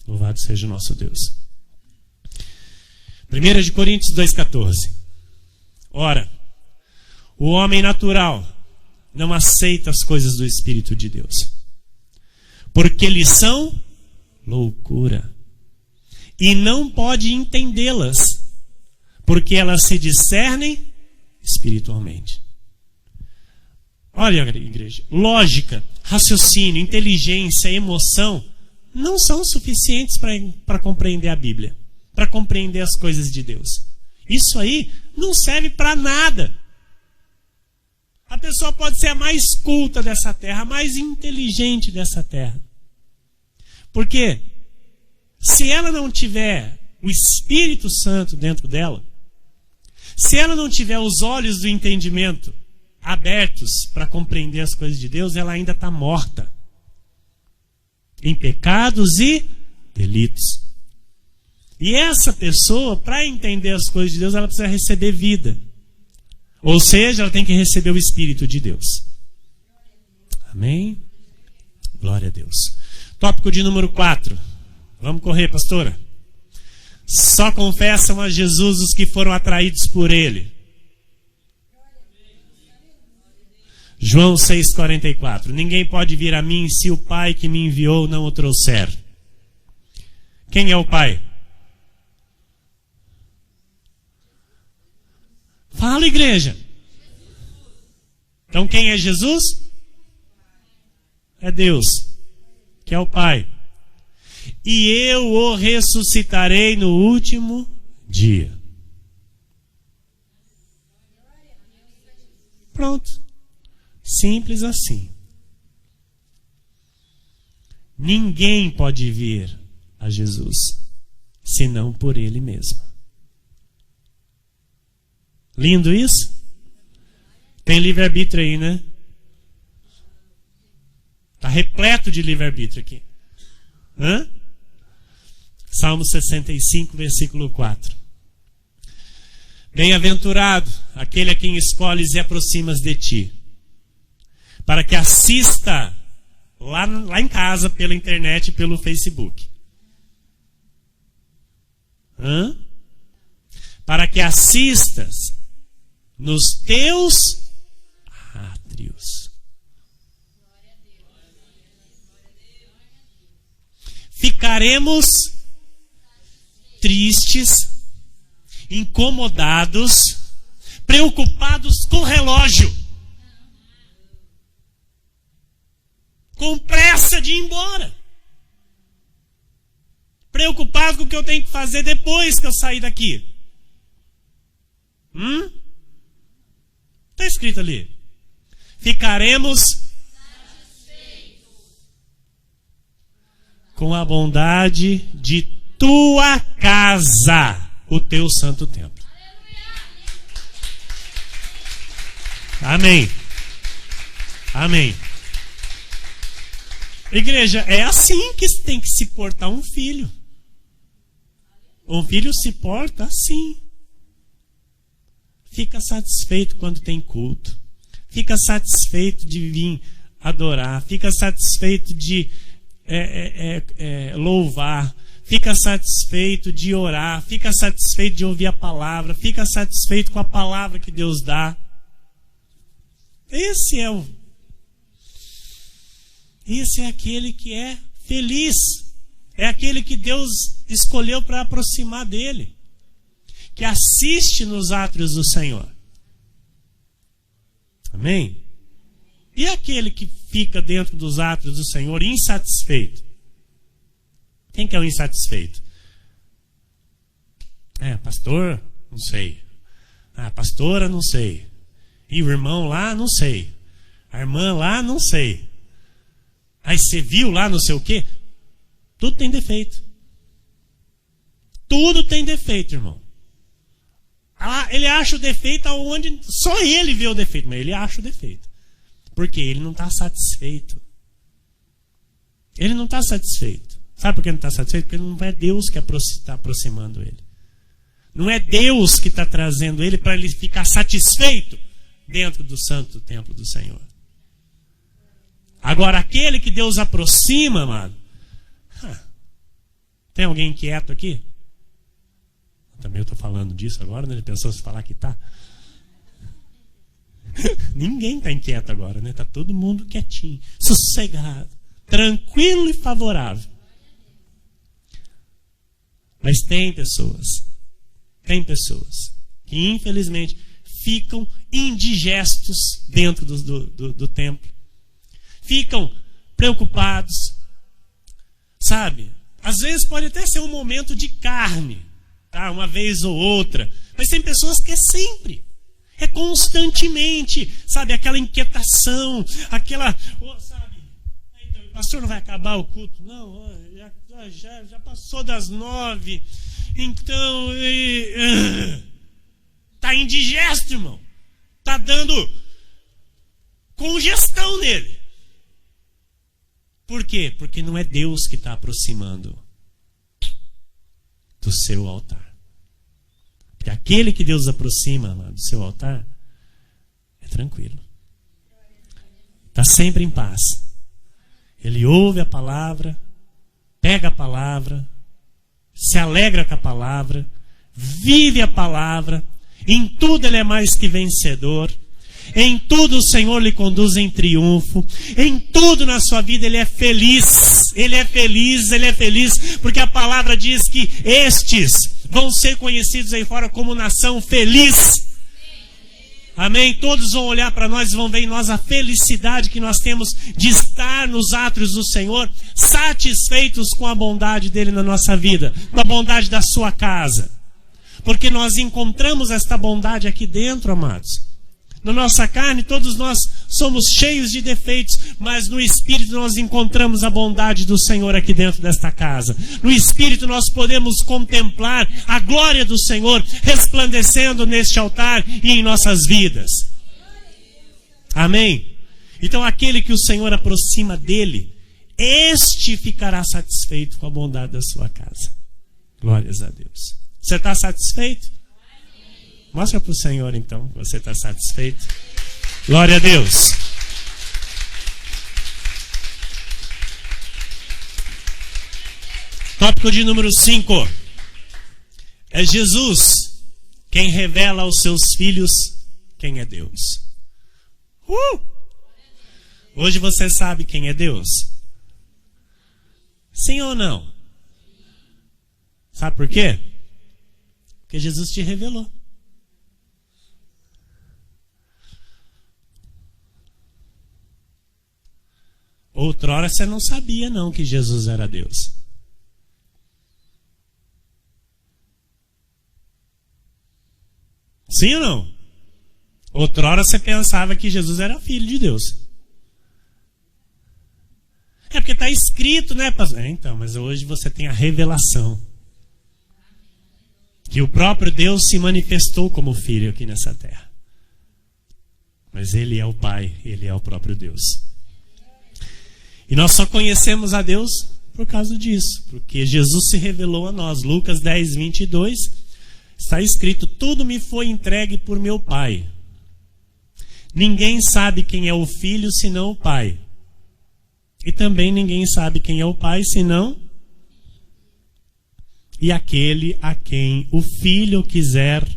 Louvado seja o nosso Deus. 1 Coríntios 2,14. Ora, o homem natural não aceita as coisas do Espírito de Deus, porque lhes são loucura, e não pode entendê-las, porque elas se discernem espiritualmente. Olha, igreja, lógica, raciocínio, inteligência, emoção não são suficientes para compreender a Bíblia, para compreender as coisas de Deus. Isso aí não serve para nada. A pessoa pode ser a mais culta dessa terra, a mais inteligente dessa terra. Porque se ela não tiver o Espírito Santo dentro dela, se ela não tiver os olhos do entendimento abertos para compreender as coisas de Deus, ela ainda está morta em pecados e delitos. E essa pessoa, para entender as coisas de Deus, ela precisa receber vida. Ou seja, ela tem que receber o Espírito de Deus. Amém? Glória a Deus. Tópico de número 4. Vamos correr, pastora. Só confessam a Jesus os que foram atraídos por Ele. João 6,44. Ninguém pode vir a mim se o Pai que me enviou não o trouxer. Quem é o Pai? Fala, igreja. Então quem é Jesus? É Deus, que é o Pai. E eu o ressuscitarei no último dia. Pronto. Simples assim. Ninguém pode vir a Jesus senão por Ele mesmo. Lindo isso? Tem livre-arbítrio aí, né? Está repleto de livre-arbítrio aqui. Hã? Salmo 65, versículo 4. Bem-aventurado aquele a quem escolhes e aproximas de ti, para que assista lá em casa, pela internet e pelo Facebook. Para que assistas nos teus átrios. Ficaremos tristes, incomodados, preocupados com o relógio, com pressa de ir embora, preocupado com o que eu tenho que fazer depois que eu sair daqui. Está escrito ali. Ficaremos com a bondade de tua casa, o teu santo templo. Amém. Amém. Igreja, é assim que tem que se portar um filho. Um filho se porta assim. Fica satisfeito quando tem culto. Fica satisfeito de vir adorar. Fica satisfeito de louvar. Fica satisfeito de orar. Fica satisfeito de ouvir a palavra. Fica satisfeito com a palavra que Deus dá. Esse é aquele que é feliz. é aquele que Deus escolheu para aproximar dele, que assiste nos átrios do Senhor. Amém? E aquele que fica dentro dos átrios do Senhor insatisfeito? Quem que é o insatisfeito? Pastor, não sei. Pastora, não sei. E o irmão lá, não sei. A irmã lá, não sei. Aí você viu lá não sei o quê? Tudo tem defeito. Tudo tem defeito, irmão. Ele acha o defeito onde só ele vê o defeito, mas ele acha o defeito. Porque ele não está satisfeito. Ele não está satisfeito. Sabe por que não está satisfeito? Porque não é Deus que está aproximando ele. Não é Deus que está trazendo ele para ele ficar satisfeito dentro do santo templo do Senhor. Agora, aquele que Deus aproxima, amado. Tem alguém inquieto aqui? Também eu estou falando disso agora, né? Ele pensou se falar que está. Ninguém está inquieto agora, né? Está todo mundo quietinho, sossegado, tranquilo e favorável. Mas tem pessoas que infelizmente ficam indigestos dentro do templo. Ficam preocupados. Sabe? Às vezes pode até ser um momento de carne, tá? Uma vez ou outra. Mas tem pessoas que é sempre. É constantemente. Sabe? Aquela inquietação. Aquela... sabe? Então, o pastor não vai acabar o culto? Não, já passou das 9. Então... Está indigesto, irmão. Está dando congestão nele. Por quê? Porque não é Deus que está aproximando do seu altar. Porque aquele que Deus aproxima lá do seu altar é tranquilo. Está sempre em paz. Ele ouve a palavra, pega a palavra, se alegra com a palavra, vive a palavra. Em tudo ele é mais que vencedor. Em tudo o Senhor lhe conduz em triunfo. Em tudo na sua vida ele é feliz. Ele é feliz, ele é feliz. Porque a palavra diz que estes vão ser conhecidos aí fora como nação feliz. Amém? Todos vão olhar para nós e vão ver em nós a felicidade que nós temos de estar nos átrios do Senhor, satisfeitos com a bondade dele na nossa vida, com a bondade da sua casa. Porque nós encontramos esta bondade aqui dentro, amados. Na nossa carne, todos nós somos cheios de defeitos, mas no Espírito nós encontramos a bondade do Senhor aqui dentro desta casa. No Espírito nós podemos contemplar a glória do Senhor resplandecendo neste altar e em nossas vidas. Amém? Então aquele que o Senhor aproxima dele, este ficará satisfeito com a bondade da sua casa. Glórias a Deus. Você está satisfeito? Mostra para o Senhor então, você está satisfeito. Glória a Deus. Tópico de número 5. É Jesus quem revela aos seus filhos quem é Deus. Hoje você sabe quem é Deus? Sim ou não? Sabe por quê? Porque Jesus te revelou. Outrora você não sabia não que Jesus era Deus. Sim ou não? Outrora você pensava que Jesus era filho de Deus. É porque está escrito, né, pastor? Então, mas hoje você tem a revelação. Que o próprio Deus se manifestou como filho aqui nessa terra. Mas ele é o Pai, ele é o próprio Deus. E nós só conhecemos a Deus por causa disso, porque Jesus se revelou a nós. Lucas 10, 22, está escrito: tudo me foi entregue por meu Pai. Ninguém sabe quem é o Filho senão o Pai. E também ninguém sabe quem é o Pai senão e aquele a quem o Filho quiser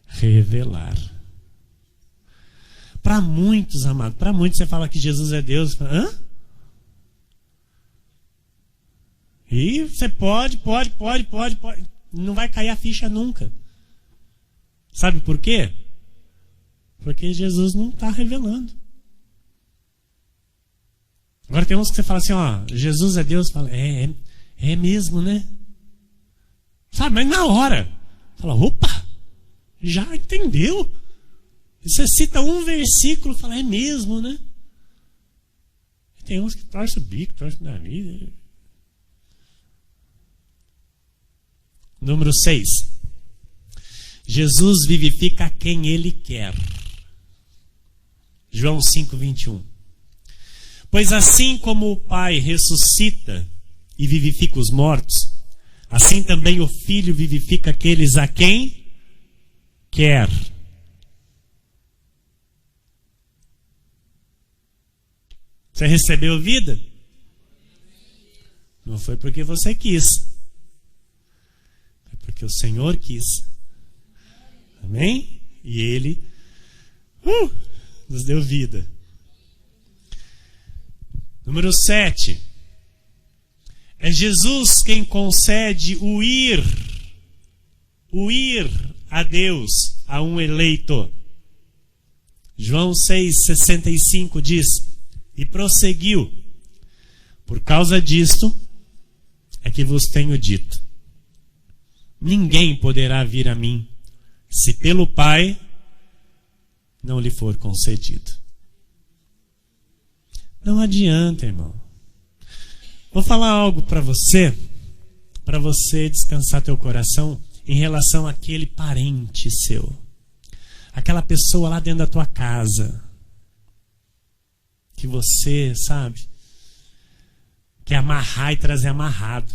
revelar. Para muitos, amado, para muitos você fala que Jesus é Deus. Hã? E você pode. Não vai cair a ficha nunca. Sabe por quê? Porque Jesus não está revelando. Agora tem uns que você fala assim, ó, Jesus é Deus. Fala, é mesmo, né? Sabe, mas na hora. Fala, opa, já entendeu? E você cita um versículo e fala, é mesmo, né? E tem uns que torcem o bico, torcem o nariz. Número 6. Jesus vivifica quem Ele quer. João 5:21. Pois assim como o Pai ressuscita e vivifica os mortos, assim também o Filho vivifica aqueles a quem quer. Você recebeu vida? Não foi porque você quis. Foi porque o Senhor quis. Amém? E Ele nos deu vida. Número 7. É Jesus quem concede o ir a Deus a um eleito. João 6,65 diz, e prosseguiu, por causa disto é que vos tenho dito, ninguém poderá vir a mim, se pelo Pai não lhe for concedido. Não adianta, irmão. Vou falar algo para você descansar teu coração em relação àquele parente seu, aquela pessoa lá dentro da tua casa, que você, sabe, quer amarrar e trazer amarrado,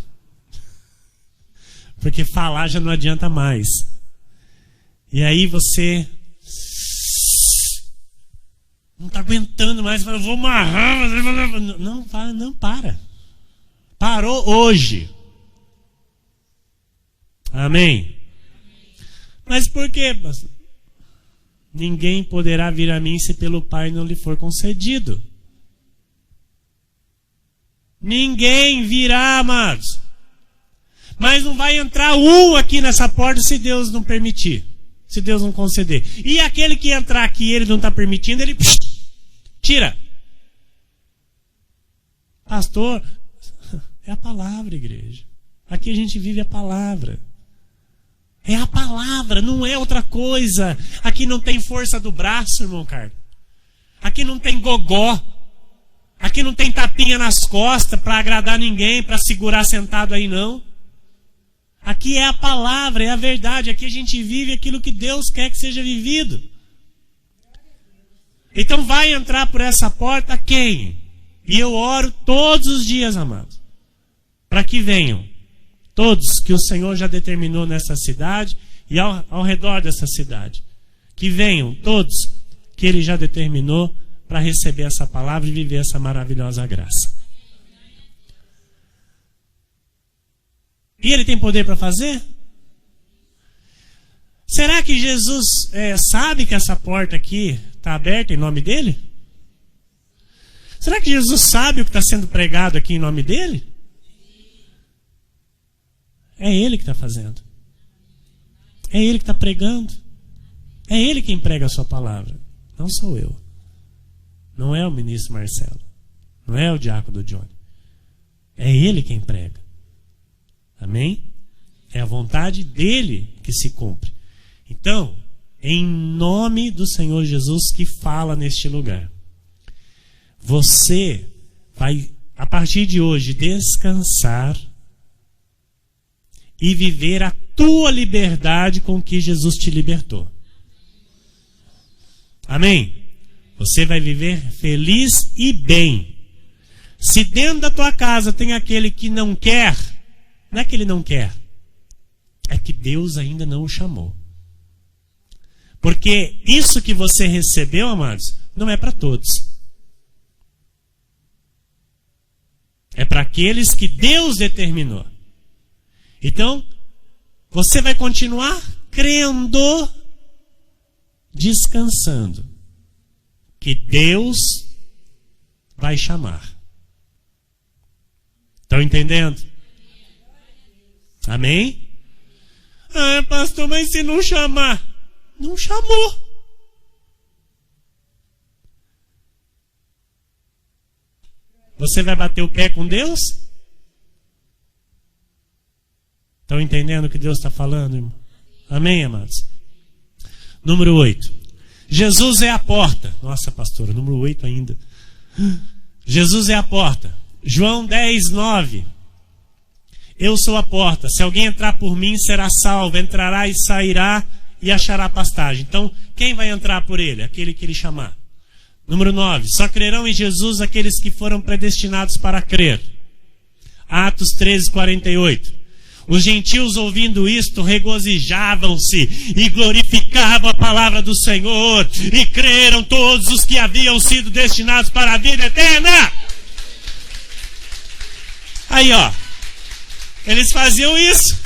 porque falar já não adianta mais. E aí você não está aguentando mais, fala, vou amarrar. Não para. Parou hoje. Amém? Mas por quê, pastor? Ninguém poderá vir a mim se pelo Pai não lhe for concedido. Ninguém virá, amados. Mas não vai entrar aqui nessa porta se Deus não permitir. Se Deus não conceder. E aquele que entrar aqui e ele não está permitindo, ele tira. Pastor, é a palavra, igreja. Aqui a gente vive a palavra. É a palavra, não é outra coisa. Aqui não tem força do braço, irmão Carlos. Aqui não tem gogó. Aqui não tem tapinha nas costas para agradar ninguém, para segurar sentado aí, não. Aqui é a palavra, é a verdade. Aqui a gente vive aquilo que Deus quer que seja vivido. Então vai entrar por essa porta quem? E eu oro todos os dias, amados, para que venham todos que o Senhor já determinou nessa cidade e ao redor dessa cidade. Que venham todos que Ele já determinou para receber essa palavra e viver essa maravilhosa graça. E Ele tem poder para fazer? Será que Jesus sabe que essa porta aqui está aberta em nome dEle? Será que Jesus sabe o que está sendo pregado aqui em nome dEle? É Ele que está fazendo. É Ele que está pregando. É Ele quem prega a sua palavra. Não sou eu. Não é o ministro Marcelo. Não é o diácono Johnny. É Ele quem prega. Amém? É a vontade dEle que se cumpre. Então, em nome do Senhor Jesus que fala neste lugar, você vai, a partir de hoje, descansar e viver a tua liberdade com que Jesus te libertou. Amém? Você vai viver feliz e bem. Se dentro da tua casa tem aquele que não quer, não é que ele não quer, é que Deus ainda não o chamou. Porque isso que você recebeu, amados, não é para todos. É para aqueles que Deus determinou. Então, você vai continuar crendo, descansando, que Deus vai chamar. Estão entendendo? Amém? Ah, pastor, mas se não chamar? Não chamou. Você vai bater o pé com Deus? Estão entendendo o que Deus está falando, irmão? Amém, amados? Número 8. Jesus é a porta. Nossa, pastora, número 8 ainda. Jesus é a porta. João 10, 9. Eu sou a porta. Se alguém entrar por mim, será salvo. Entrará e sairá e achará pastagem. Então, quem vai entrar por ele? Aquele que ele chamar. Número 9. Só crerão em Jesus aqueles que foram predestinados para crer. Atos 13, 48. Os gentios, ouvindo isto, regozijavam-se e glorificavam a palavra do Senhor, e creram todos os que haviam sido destinados para a vida eterna. Aí, ó, eles faziam isso.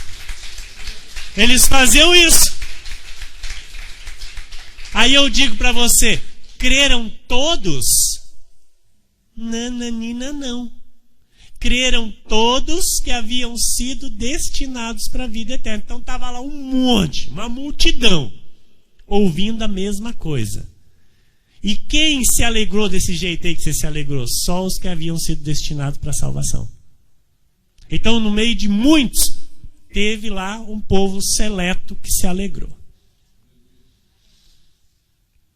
Eles faziam isso. Aí eu digo para você, creram todos? Nananina, não. Creram todos que haviam sido destinados para a vida eterna. Então estava lá um monte, uma multidão, ouvindo a mesma coisa. E quem se alegrou desse jeito aí que você se alegrou? Só os que haviam sido destinados para a salvação. Então, no meio de muitos, teve lá um povo seleto que se alegrou.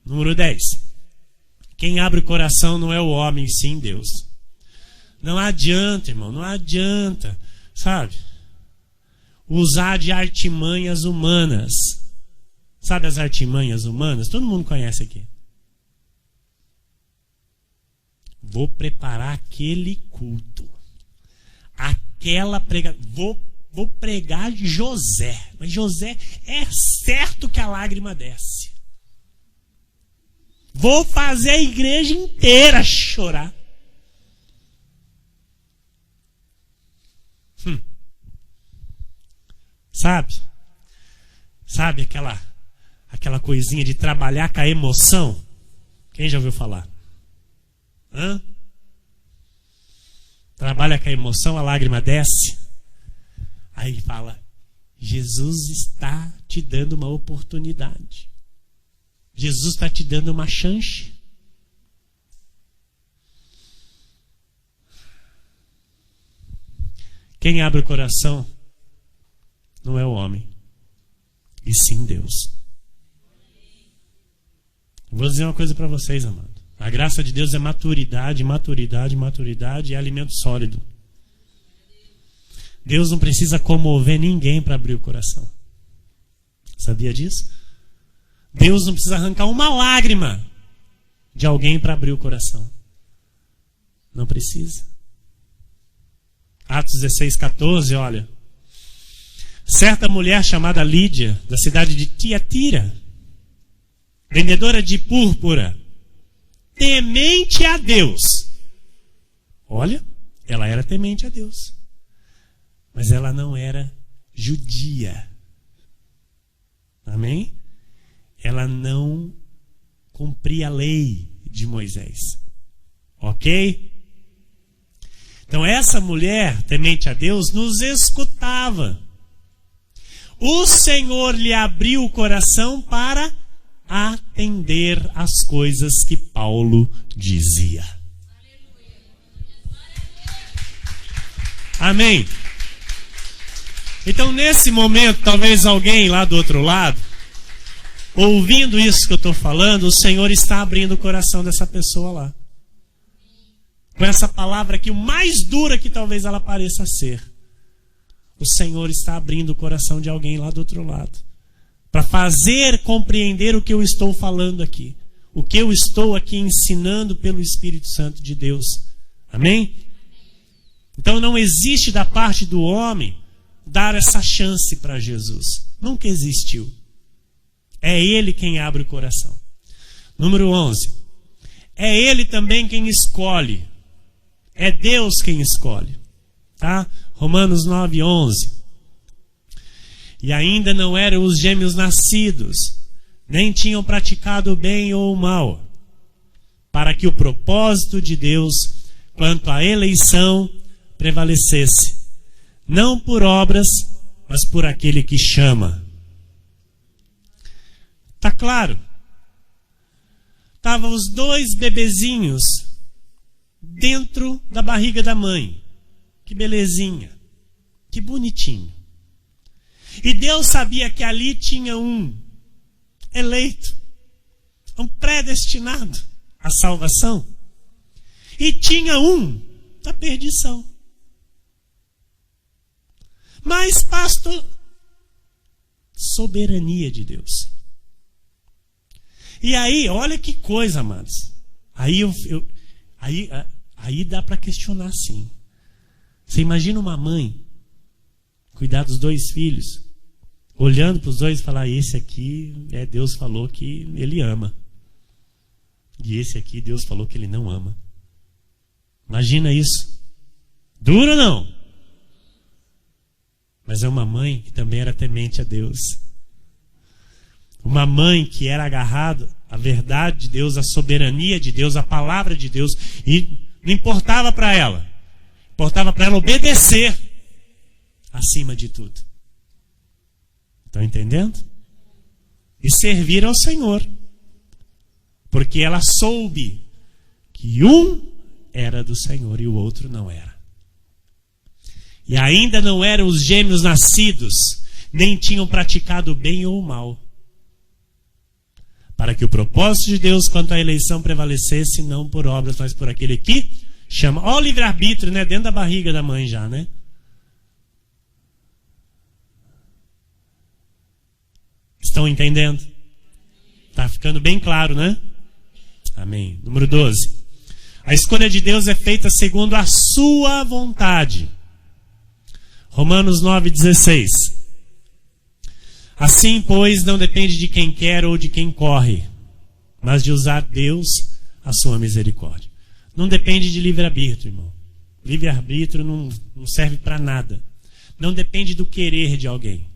Número 10. Quem abre o coração não é o homem, sim Deus. Não adianta, irmão, não adianta, sabe? Usar de artimanhas humanas. Sabe as artimanhas humanas? Todo mundo conhece aqui. Vou preparar aquele culto. Aquela pregação. Vou pregar José. Mas José é certo que a lágrima desce. Vou fazer a igreja inteira chorar. Sabe aquela coisinha de trabalhar com a emoção? Quem já ouviu falar? Hã? Trabalha com a emoção, a lágrima desce. Aí fala, Jesus está te dando uma oportunidade. Jesus está te dando uma chance. Quem abre o coração não é o homem, e sim Deus. Vou dizer uma coisa para vocês, amado. A graça de Deus é maturidade, maturidade, maturidade, é alimento sólido. Deus não precisa comover ninguém para abrir o coração. Sabia disso? Deus não precisa arrancar uma lágrima de alguém para abrir o coração. Não precisa. Atos 16, 14, olha. Certa mulher chamada Lídia, da cidade de Tiatira, vendedora de púrpura, temente a Deus. Olha, ela era temente a Deus. Mas ela não era judia. Amém? Ela não cumpria a lei de Moisés. Ok? Então essa mulher, temente a Deus, nos escutava. O Senhor lhe abriu o coração para atender as coisas que Paulo dizia. Amém? Então nesse momento, talvez alguém lá do outro lado, ouvindo isso que eu estou falando, o Senhor está abrindo o coração dessa pessoa lá. Com essa palavra aqui, o mais dura que talvez ela pareça ser. O Senhor está abrindo o coração de alguém lá do outro lado. Para fazer compreender o que eu estou falando aqui. O que eu estou aqui ensinando pelo Espírito Santo de Deus. Amém? Então não existe da parte do homem dar essa chance para Jesus. Nunca existiu. É Ele quem abre o coração. Número 11. É Ele também quem escolhe. É Deus quem escolhe. Tá? Romanos 9, 11. E ainda não eram os gêmeos nascidos, nem tinham praticado o bem ou o mal, para que o propósito de Deus quanto à eleição prevalecesse, não por obras, mas por aquele que chama. Tá claro? Estavam os 2 bebezinhos dentro da barriga da mãe. Que belezinha, que bonitinho. E Deus sabia que ali tinha um eleito, um predestinado à salvação. E tinha um da perdição. Mas, pastor, soberania de Deus. E aí, olha que coisa, amados. Aí dá para questionar, sim. Você imagina uma mãe cuidar dos 2 filhos, olhando para os 2 e falar: esse aqui, Deus falou que ele ama. E esse aqui, Deus falou que ele não ama. Imagina isso. Duro ou não? Mas é uma mãe que também era temente a Deus. Uma mãe que era agarrada à verdade de Deus, à soberania de Deus, à palavra de Deus. E não importava para ela. Importava para ela obedecer acima de tudo. Estão entendendo? E servir ao Senhor. Porque ela soube que um era do Senhor e o outro não era. E ainda não eram os gêmeos nascidos, nem tinham praticado o bem ou o mal. Para que o propósito de Deus quanto à eleição prevalecesse, não por obras, mas por aquele que chama. Olha o livre-arbítrio, né? Dentro da barriga da mãe já, né? Estão entendendo? Está ficando bem claro, né? Amém. Número 12. A escolha de Deus é feita segundo a sua vontade. Romanos 9,16. Assim, pois, não depende de quem quer ou de quem corre, mas de usar Deus a sua misericórdia. Não depende de livre-arbítrio, irmão. Livre-arbítrio não serve para nada. Não depende do querer de alguém.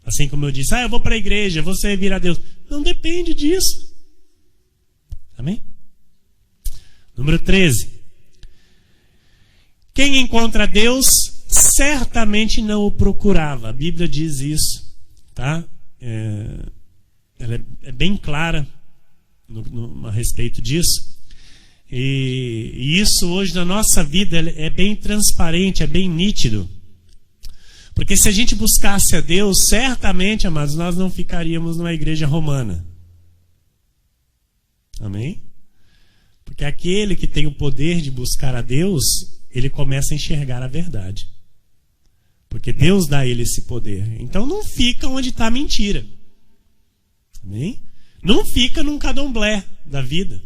Assim como eu disse, eu vou para a igreja, vou servir a Deus. Não depende disso. Amém? Número 13. Quem encontra Deus certamente não o procurava. A Bíblia diz isso, tá? Ela é bem clara a respeito disso. E isso hoje na nossa vida é bem transparente, é bem nítido. Porque se a gente buscasse a Deus, certamente, amados, nós não ficaríamos numa igreja romana. Amém? Porque aquele que tem o poder de buscar a Deus, ele começa a enxergar a verdade. Porque Deus dá a ele esse poder. Então não fica onde está a mentira. Amém? Não fica num candomblé da vida.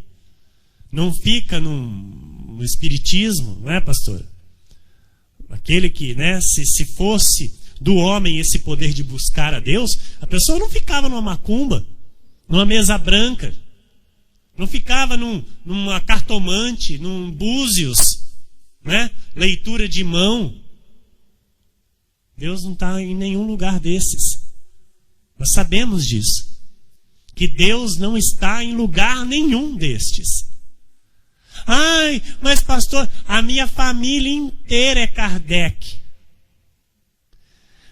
Não fica no espiritismo, não é, pastor? Aquele que, né, se fosse do homem esse poder de buscar a Deus, a pessoa não ficava numa macumba, numa mesa branca, não ficava numa cartomante, num búzios, né, leitura de mão. Deus não está em nenhum lugar desses. Nós sabemos disso. Que Deus não está em lugar nenhum destes. Ai, mas pastor, a minha família inteira é Kardec.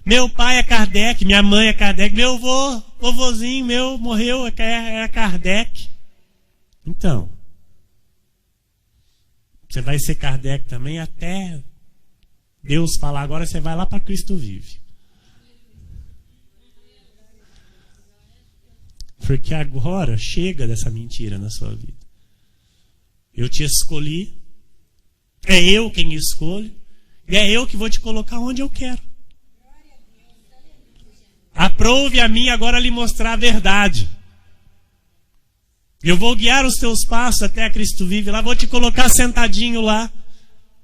Meu pai é Kardec, minha mãe é Kardec, meu vovozinho meu morreu, era Kardec. Então, você vai ser Kardec também até Deus falar, agora você vai lá para Cristo vive. Porque agora chega dessa mentira na sua vida. Eu te escolhi, é eu quem escolho, e é eu que vou te colocar onde eu quero. Aprove a mim agora lhe mostrar a verdade. Eu vou guiar os teus passos até a Cristo vive lá, vou te colocar sentadinho lá.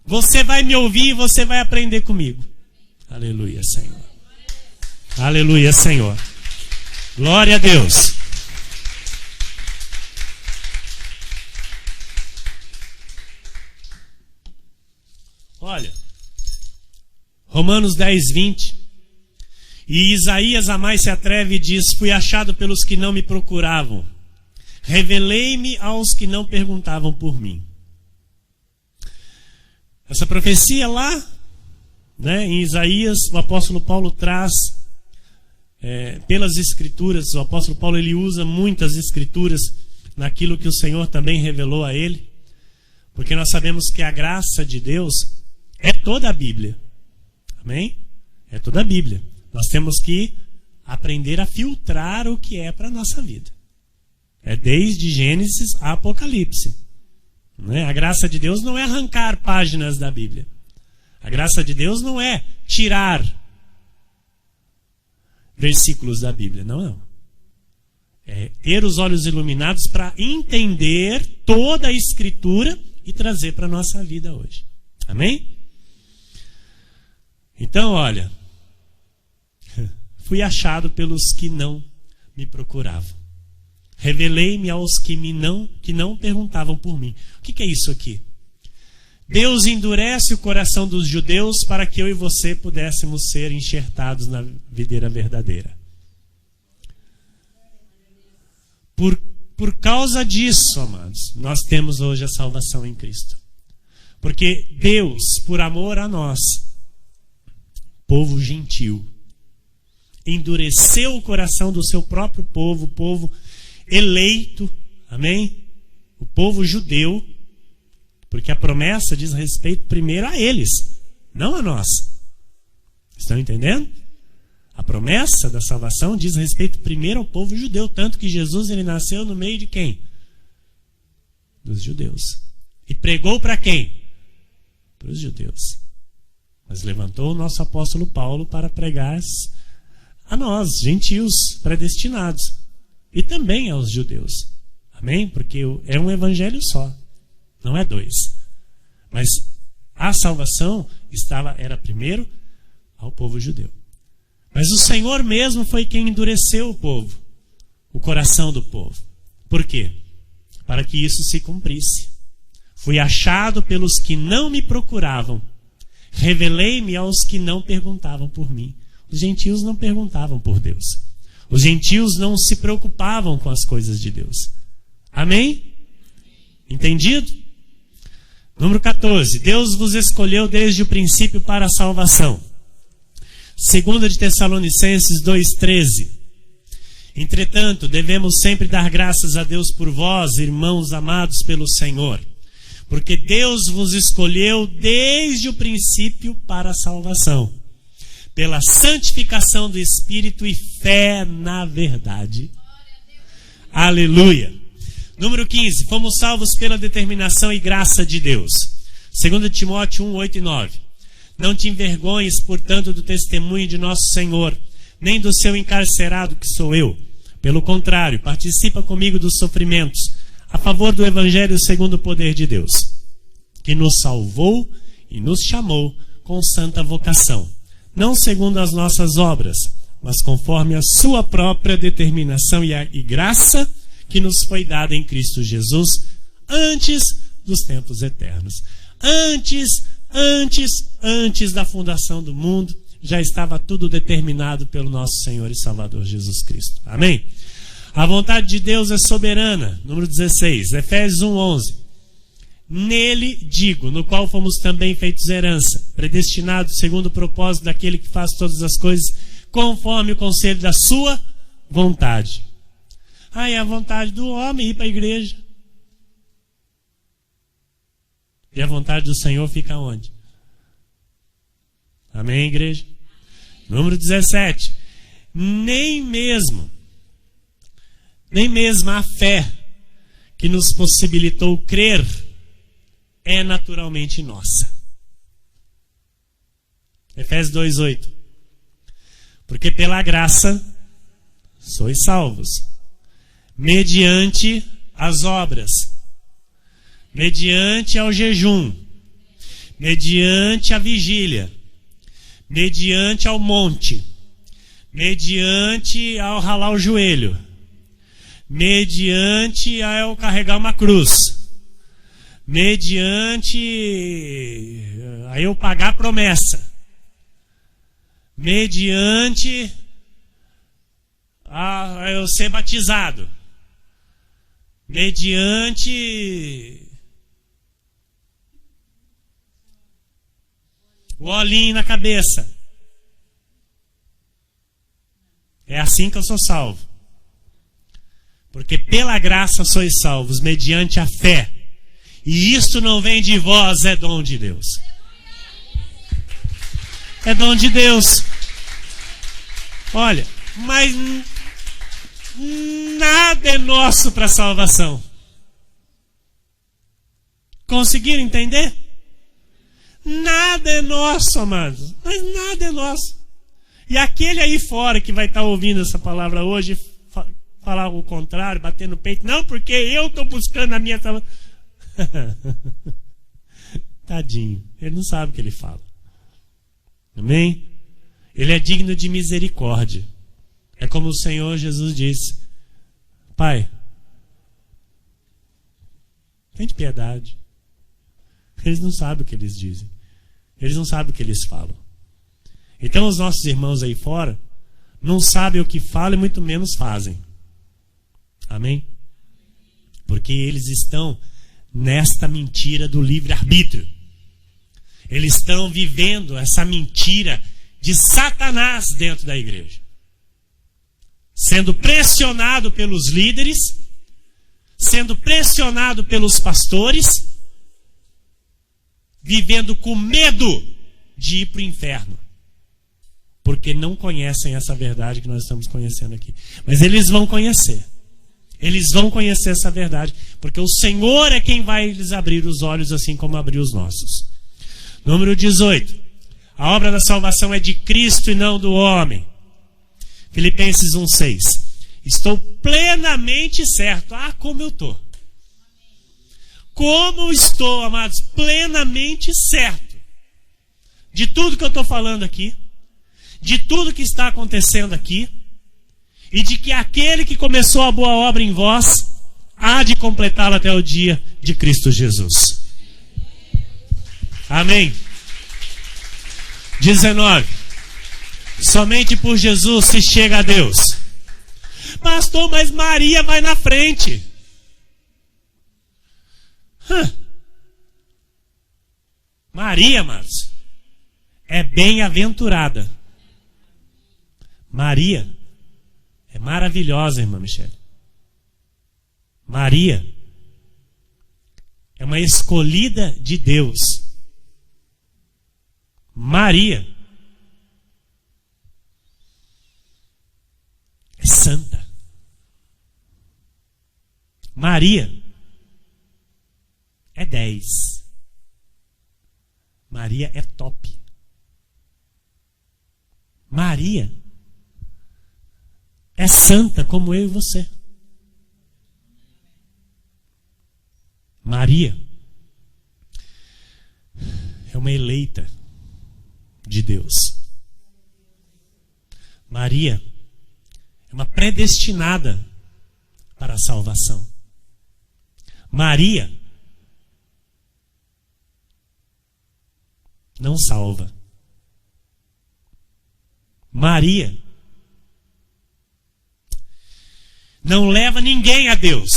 Você vai me ouvir e você vai aprender comigo. Aleluia, Senhor. Aleluia, Senhor. Glória a Deus. Olha, Romanos 10, 20. E Isaías a mais se atreve e diz: fui achado pelos que não me procuravam. Revelei-me aos que não perguntavam por mim. Essa profecia lá né? Em Isaías, o apóstolo Paulo traz, pelas Escrituras, o apóstolo Paulo ele usa muitas Escrituras naquilo que o Senhor também revelou a ele, porque nós sabemos que a graça de Deus é toda a Bíblia. Amém? É toda a Bíblia. Nós temos que aprender a filtrar o que é para a nossa vida. É desde Gênesis a Apocalipse. Né? A graça de Deus não é arrancar páginas da Bíblia. A graça de Deus não é tirar versículos da Bíblia. Não, não. É ter os olhos iluminados para entender toda a Escritura e trazer para a nossa vida hoje. Amém? Então, olha, fui achado pelos que não me procuravam. Revelei-me aos que não perguntavam por mim. O que é isso aqui? Deus endurece o coração dos judeus para que eu e você pudéssemos ser enxertados na videira verdadeira. Por causa disso, amados, nós temos hoje a salvação em Cristo. Porque Deus, por amor a nós, povo gentil, endureceu o coração do seu próprio povo, o povo eleito, amém? O povo judeu, porque a promessa diz respeito primeiro a eles, não a nós. Estão entendendo? A promessa da salvação diz respeito primeiro ao povo judeu, tanto que Jesus ele nasceu no meio de quem? Dos judeus. E pregou para quem? Para os judeus. Mas levantou o nosso apóstolo Paulo para pregar a nós, gentios predestinados, e também aos judeus. Amém? Porque é um evangelho só, não é dois. Mas a salvação era primeiro ao povo judeu. Mas o Senhor mesmo foi quem endureceu o povo, o coração do povo. Por quê? Para que isso se cumprisse. Fui achado pelos que não me procuravam. Revelei-me aos que não perguntavam por mim. Os gentios não perguntavam por Deus. Os gentios não se preocupavam com as coisas de Deus. Amém? Entendido? Número 14. Deus vos escolheu desde o princípio para a salvação. 2 de Tessalonicenses 2,13. Entretanto, devemos sempre dar graças a Deus por vós, irmãos amados pelo Senhor, porque Deus vos escolheu desde o princípio para a salvação, pela santificação do Espírito e fé na verdade. Aleluia. Número 15. Fomos salvos pela determinação e graça de Deus. 2 Timóteo 1, 8 e 9. Não te envergonhes, portanto, do testemunho de nosso Senhor, nem do seu encarcerado, que sou eu. Pelo contrário, participa comigo dos sofrimentos, a favor do Evangelho segundo o poder de Deus, que nos salvou e nos chamou com santa vocação, não segundo as nossas obras, mas conforme a sua própria determinação e graça que nos foi dada em Cristo Jesus, antes dos tempos eternos. Antes da fundação do mundo, já estava tudo determinado pelo nosso Senhor e Salvador Jesus Cristo. Amém? A vontade de Deus é soberana. Número 16, Efésios 1:11. Nele digo, no qual fomos também feitos herança, predestinados segundo o propósito daquele que faz todas as coisas, conforme o conselho da sua vontade. É a vontade do homem ir para a igreja. E a vontade do Senhor fica onde? Amém, igreja? Número 17. Nem mesmo a fé que nos possibilitou crer é naturalmente nossa. Efésios 2:8. Porque pela graça sois salvos, mediante as obras, mediante ao jejum, mediante a vigília, mediante ao monte, mediante ao ralar o joelho, mediante ao carregar uma cruz, mediante a eu pagar a promessa, mediante a eu ser batizado, mediante o olhinho na cabeça. É assim que eu sou salvo. Porque pela graça sois salvos, mediante a fé. E isto não vem de vós, é dom de Deus. É dom de Deus. Olha, mas nada é nosso para salvação. Conseguiram entender? Nada é nosso, amados. Mas nada é nosso. E aquele aí fora que vai estar ouvindo essa palavra hoje, falar o contrário, bater no peito, não, porque eu estou buscando a minha salvação. Tadinho, ele não sabe o que ele fala. Amém? Ele é digno de misericórdia. É como o Senhor Jesus disse: Pai, tem de piedade. Eles não sabem o que eles dizem. Eles não sabem o que eles falam. Então os nossos irmãos aí fora não sabem o que falam e muito menos fazem. Amém? Porque eles estão nesta mentira do livre-arbítrio. Eles estão vivendo essa mentira de Satanás dentro da igreja. Sendo pressionado pelos líderes, sendo pressionado pelos pastores, vivendo com medo de ir para o inferno. Porque não conhecem essa verdade que nós estamos conhecendo aqui. Mas eles vão conhecer. Eles vão conhecer essa verdade, porque o Senhor é quem vai lhes abrir os olhos, assim como abriu os nossos. Número 18. A obra da salvação é de Cristo e não do homem. Filipenses 1,6. Estou plenamente certo. Ah, como eu estou. Como eu estou, amados, plenamente certo de tudo que eu estou falando aqui, de tudo que está acontecendo aqui, e de que aquele que começou a boa obra em vós há de completá-la até o dia de Cristo Jesus. Amém. 19. Somente por Jesus se chega a Deus. Pastor, mas Maria vai na frente. Maria, amados, é bem-aventurada. Maria é maravilhosa, irmã Michele. Maria é uma escolhida de Deus. Maria é santa. Maria é 10. Maria é top. Maria é santa como eu e você. Maria é uma eleita de Deus. Maria é uma predestinada para a salvação. Maria não salva. Maria não leva ninguém a Deus.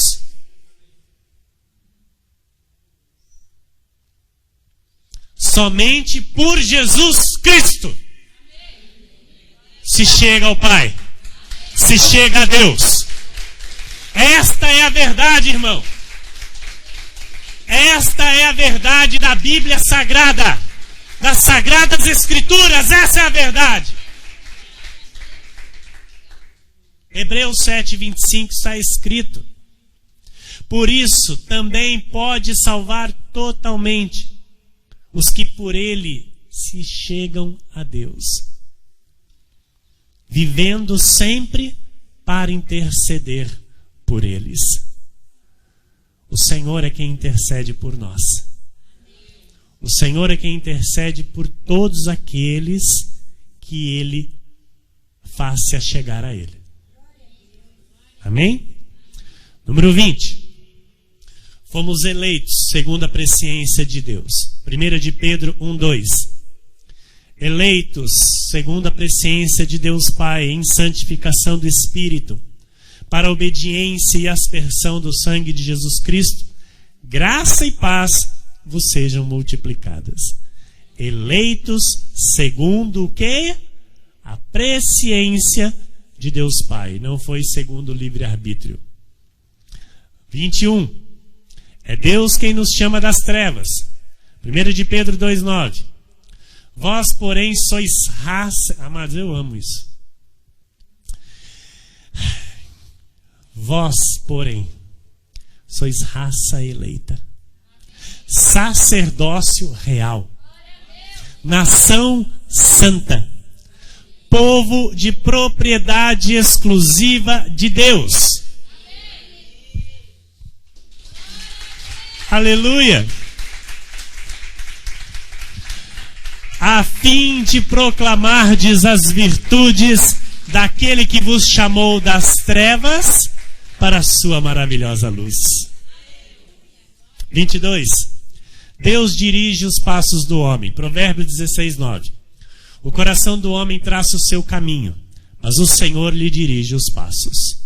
Somente por Jesus Cristo se chega ao Pai, se chega a Deus. Esta é a verdade, irmão. Esta é a verdade da Bíblia Sagrada, das Sagradas Escrituras. Essa é a verdade. Hebreus 7:25 está escrito: por isso também pode salvar totalmente os que por ele se chegam a Deus, vivendo sempre para interceder por eles. O Senhor é quem intercede por nós. O Senhor é quem intercede por todos aqueles que ele faz-se a chegar a ele. Amém? Número 20. Fomos eleitos segundo a presciência de Deus. 1 de Pedro 1:2. Eleitos segundo a presciência de Deus Pai, em santificação do Espírito, para a obediência e aspersão do sangue de Jesus Cristo, graça e paz vos sejam multiplicadas. eleitos segundo o quê? A presciência de Deus Pai. Não foi segundo o livre-arbítrio. 21. É Deus quem nos chama das trevas. 1 de Pedro 2,9. Vós, porém, sois raça... Amados, eu amo isso. Vós, porém, sois raça eleita, sacerdócio real, nação santa, povo de propriedade exclusiva de Deus. Aleluia! A fim de proclamardes as virtudes daquele que vos chamou das trevas para a sua maravilhosa luz. 22. Deus dirige os passos do homem. Provérbios 16:9. O coração do homem traça o seu caminho, mas o Senhor lhe dirige os passos.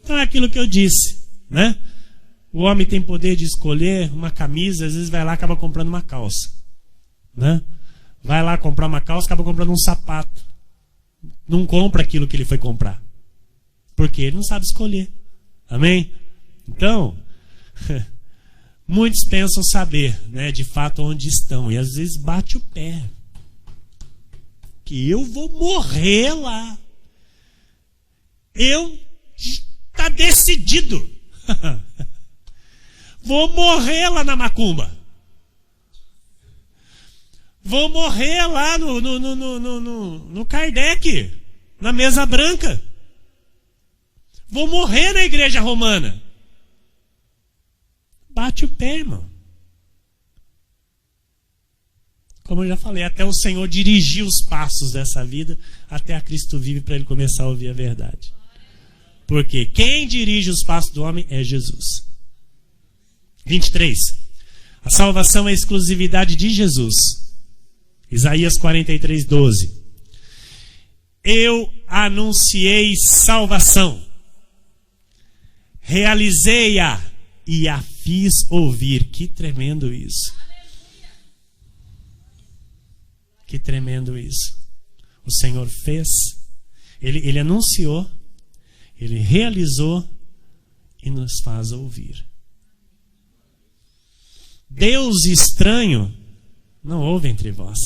Então é aquilo que eu disse, né? O homem tem poder de escolher uma camisa, às vezes vai lá e acaba comprando uma calça, né? Vai lá comprar uma calça, acaba comprando um sapato. Não compra aquilo que ele foi comprar, porque ele não sabe escolher. Amém? Então, muitos pensam saber, né, de fato onde estão, e às vezes bate o pé, que eu vou morrer lá. Tá decidido. Vou morrer lá na macumba. Vou morrer lá no Kardec, na mesa branca. Vou morrer na igreja romana. Bate o pé, irmão. Como eu já falei, até o Senhor dirigir os passos dessa vida, até a Cristo vive, para ele começar a ouvir a verdade. Porque quem dirige os passos do homem é Jesus. 23. A salvação é a exclusividade de Jesus. Isaías 43:12. Eu anunciei salvação, realizei-a e a fiz ouvir. Que tremendo isso. Que tremendo isso. O Senhor fez, Ele anunciou, Ele realizou e nos faz ouvir. Deus estranho não houve entre vós,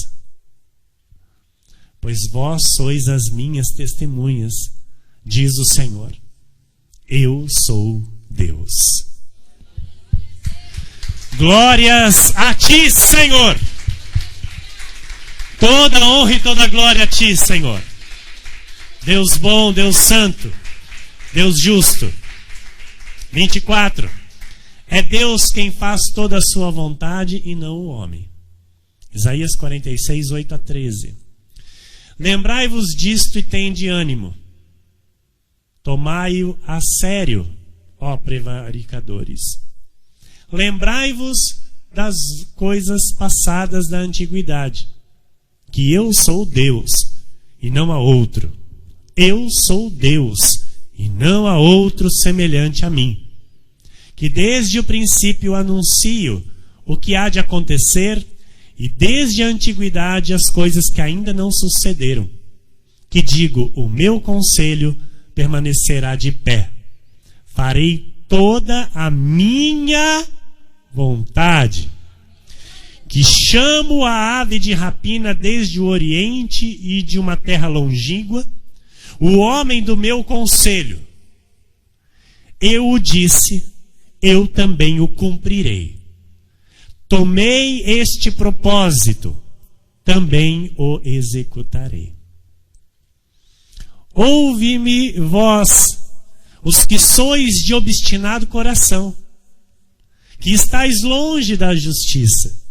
pois vós sois as minhas testemunhas, diz o Senhor. Eu sou Deus. Glórias a ti, Senhor. Toda honra e toda glória a ti, Senhor. Deus bom, Deus santo, Deus justo. 24. É Deus quem faz toda a sua vontade e não o homem. Isaías 46:8-13. Lembrai-vos disto e tende ânimo. Tomai-o a sério, ó prevaricadores. Lembrai-vos das coisas passadas da antiguidade, que eu sou Deus e não há outro. Eu sou Deus e não há outro semelhante a mim, que desde o princípio anuncio o que há de acontecer, e desde a antiguidade as coisas que ainda não sucederam, que digo, o meu conselho permanecerá de pé. Farei toda a minha vontade, que chamo a ave de rapina desde o Oriente e de uma terra longínqua, o homem do meu conselho. Eu o disse, eu também o cumprirei. Tomei este propósito, também o executarei. Ouve-me, vós, os que sois de obstinado coração, que estáis longe da justiça.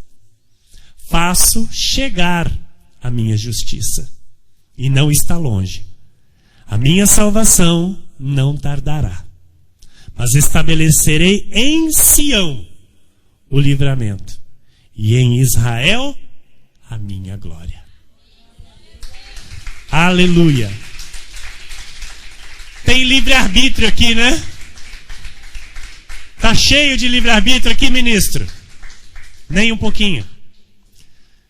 Faço chegar a minha justiça, e não está longe. A minha salvação não tardará, mas estabelecerei em Sião o livramento, e em Israel a minha glória. Aleluia. Tem livre-arbítrio aqui, né? Tá cheio de livre-arbítrio aqui, ministro? Nem um pouquinho.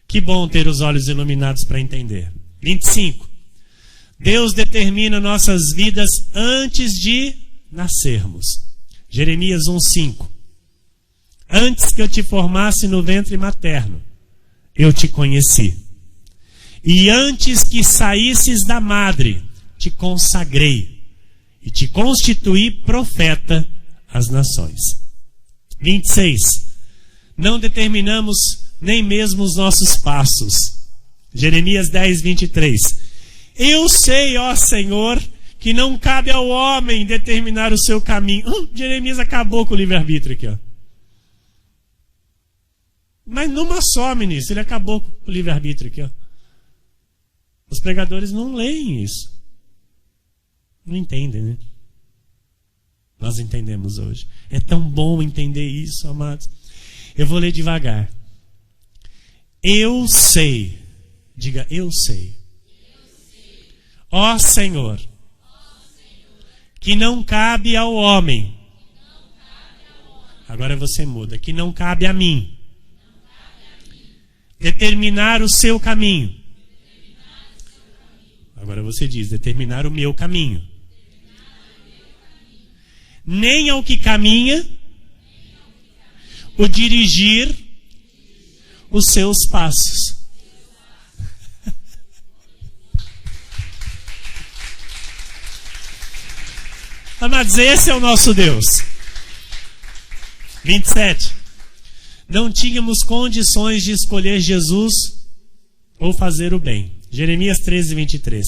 Que bom ter os olhos iluminados para entender. 25. Deus determina nossas vidas antes de nascermos. Jeremias 1:5. Antes que eu te formasse no ventre materno, eu te conheci. E antes que saísses da madre, te consagrei e te constituí profeta às nações. 26. Não determinamos nem mesmo os nossos passos. Jeremias 10:23. Eu sei, ó Senhor, que não cabe ao homem determinar o seu caminho. Jeremias acabou com o livre-arbítrio aqui, ó. Mas numa só, ministro, ele acabou com o livre-arbítrio aqui, ó. Os pregadores não leem isso. Não entendem, né? Nós entendemos hoje. É tão bom entender isso, amados. Eu vou ler devagar. Eu sei. Diga, eu sei. Ó Senhor, que não cabe ao homem. Agora você muda. Que não cabe a mim determinar o seu caminho. Agora você diz, determinar o meu caminho. Nem ao que caminha o dirigir os seus passos. Amados, esse é o nosso Deus. 27. Não tínhamos condições de escolher Jesus ou fazer o bem. Jeremias 13:23.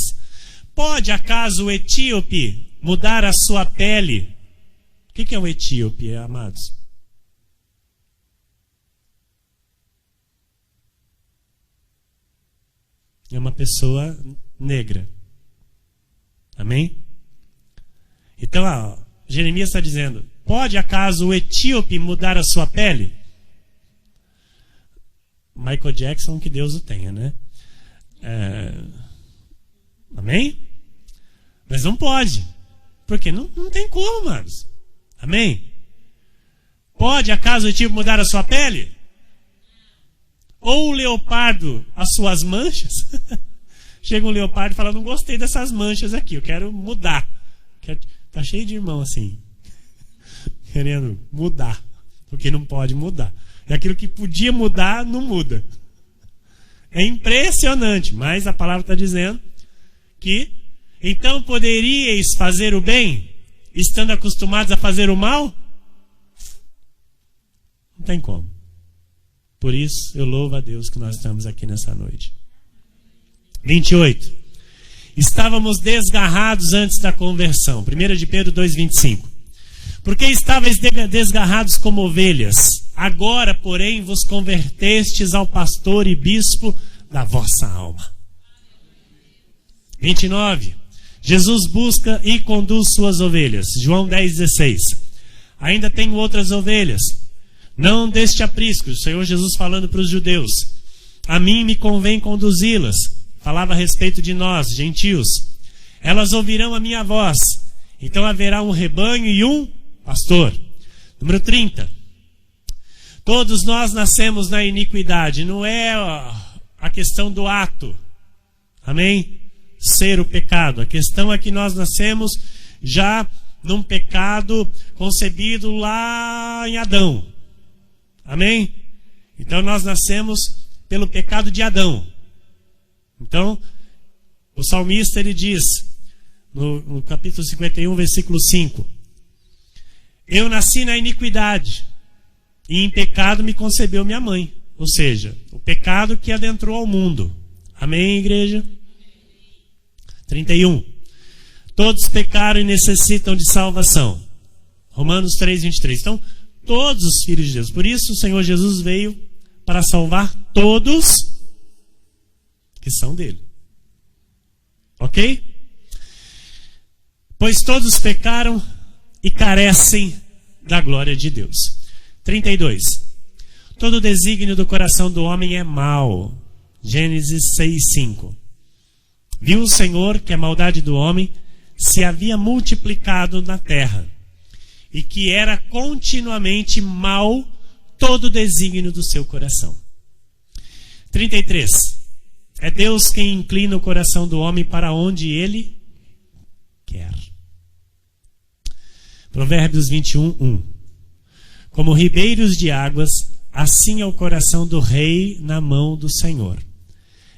Pode acaso o etíope mudar a sua pele? O que é um etíope, amados? É uma pessoa negra. Amém? Então, Jeremias está dizendo, pode acaso o etíope mudar a sua pele? Michael Jackson, que Deus o tenha, né? Amém? Mas não pode. Porque não tem como, amados. Amém? Pode acaso o etíope mudar a sua pele? Ou o leopardo as suas manchas? Chega um leopardo e fala, não gostei dessas manchas aqui, eu quero mudar. Tá cheio de irmão assim, querendo mudar, porque não pode mudar. E aquilo que podia mudar, não muda. É impressionante, mas a palavra está dizendo que então poderíeis fazer o bem, estando acostumados a fazer o mal? Não tem como. Por isso, eu louvo a Deus que nós estamos aqui nessa noite. 28. Estávamos desgarrados antes da conversão. 1 de Pedro 2:25. Porque estáveis desgarrados como ovelhas, agora, porém, vos convertestes ao pastor e bispo da vossa alma. 29. Jesus busca e conduz suas ovelhas. João 10:16. Ainda tenho outras ovelhas, não deste aprisco. O Senhor Jesus falando para os judeus. A mim me convém conduzi-las. Falava a respeito de nós, gentios. Elas ouvirão a minha voz. Então haverá um rebanho e um pastor. Número 30. Todos nós nascemos na iniquidade. Não é a questão do ato. Amém? Ser o pecado. A questão é que nós nascemos já num pecado concebido lá em Adão. Amém? Então nós nascemos pelo pecado de Adão. Então, o salmista ele diz, no capítulo 51, versículo 5, eu nasci na iniquidade, e em pecado me concebeu minha mãe. Ou seja, o pecado que adentrou ao mundo. Amém, igreja? 31. Todos pecaram e necessitam de salvação. Romanos 3:23. Então, todos os filhos de Deus. Por isso, o Senhor Jesus veio para salvar todos que são dele. Ok? Pois todos pecaram e carecem da glória de Deus. 32. Todo desígnio do coração do homem é mau. Gênesis 6:5. Viu o Senhor que a maldade do homem se havia multiplicado na terra, e que era continuamente mau todo o desígnio do seu coração. 33. É Deus quem inclina o coração do homem para onde ele quer. Provérbios 21, 1. Como ribeiros de águas, assim é o coração do rei na mão do Senhor.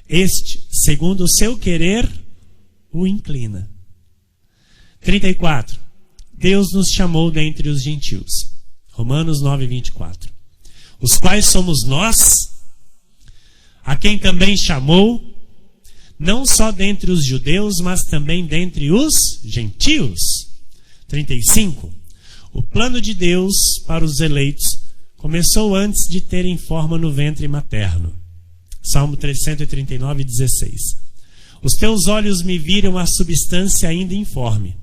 Este, segundo o seu querer, o inclina. 34. Deus nos chamou dentre os gentios. Romanos 9, 24. Os quais somos nós, a quem também chamou, não só dentre os judeus, mas também dentre os gentios. 35. O plano de Deus para os eleitos começou antes de terem forma no ventre materno. Salmo 139, 16. Os teus olhos me viram a substância ainda informe,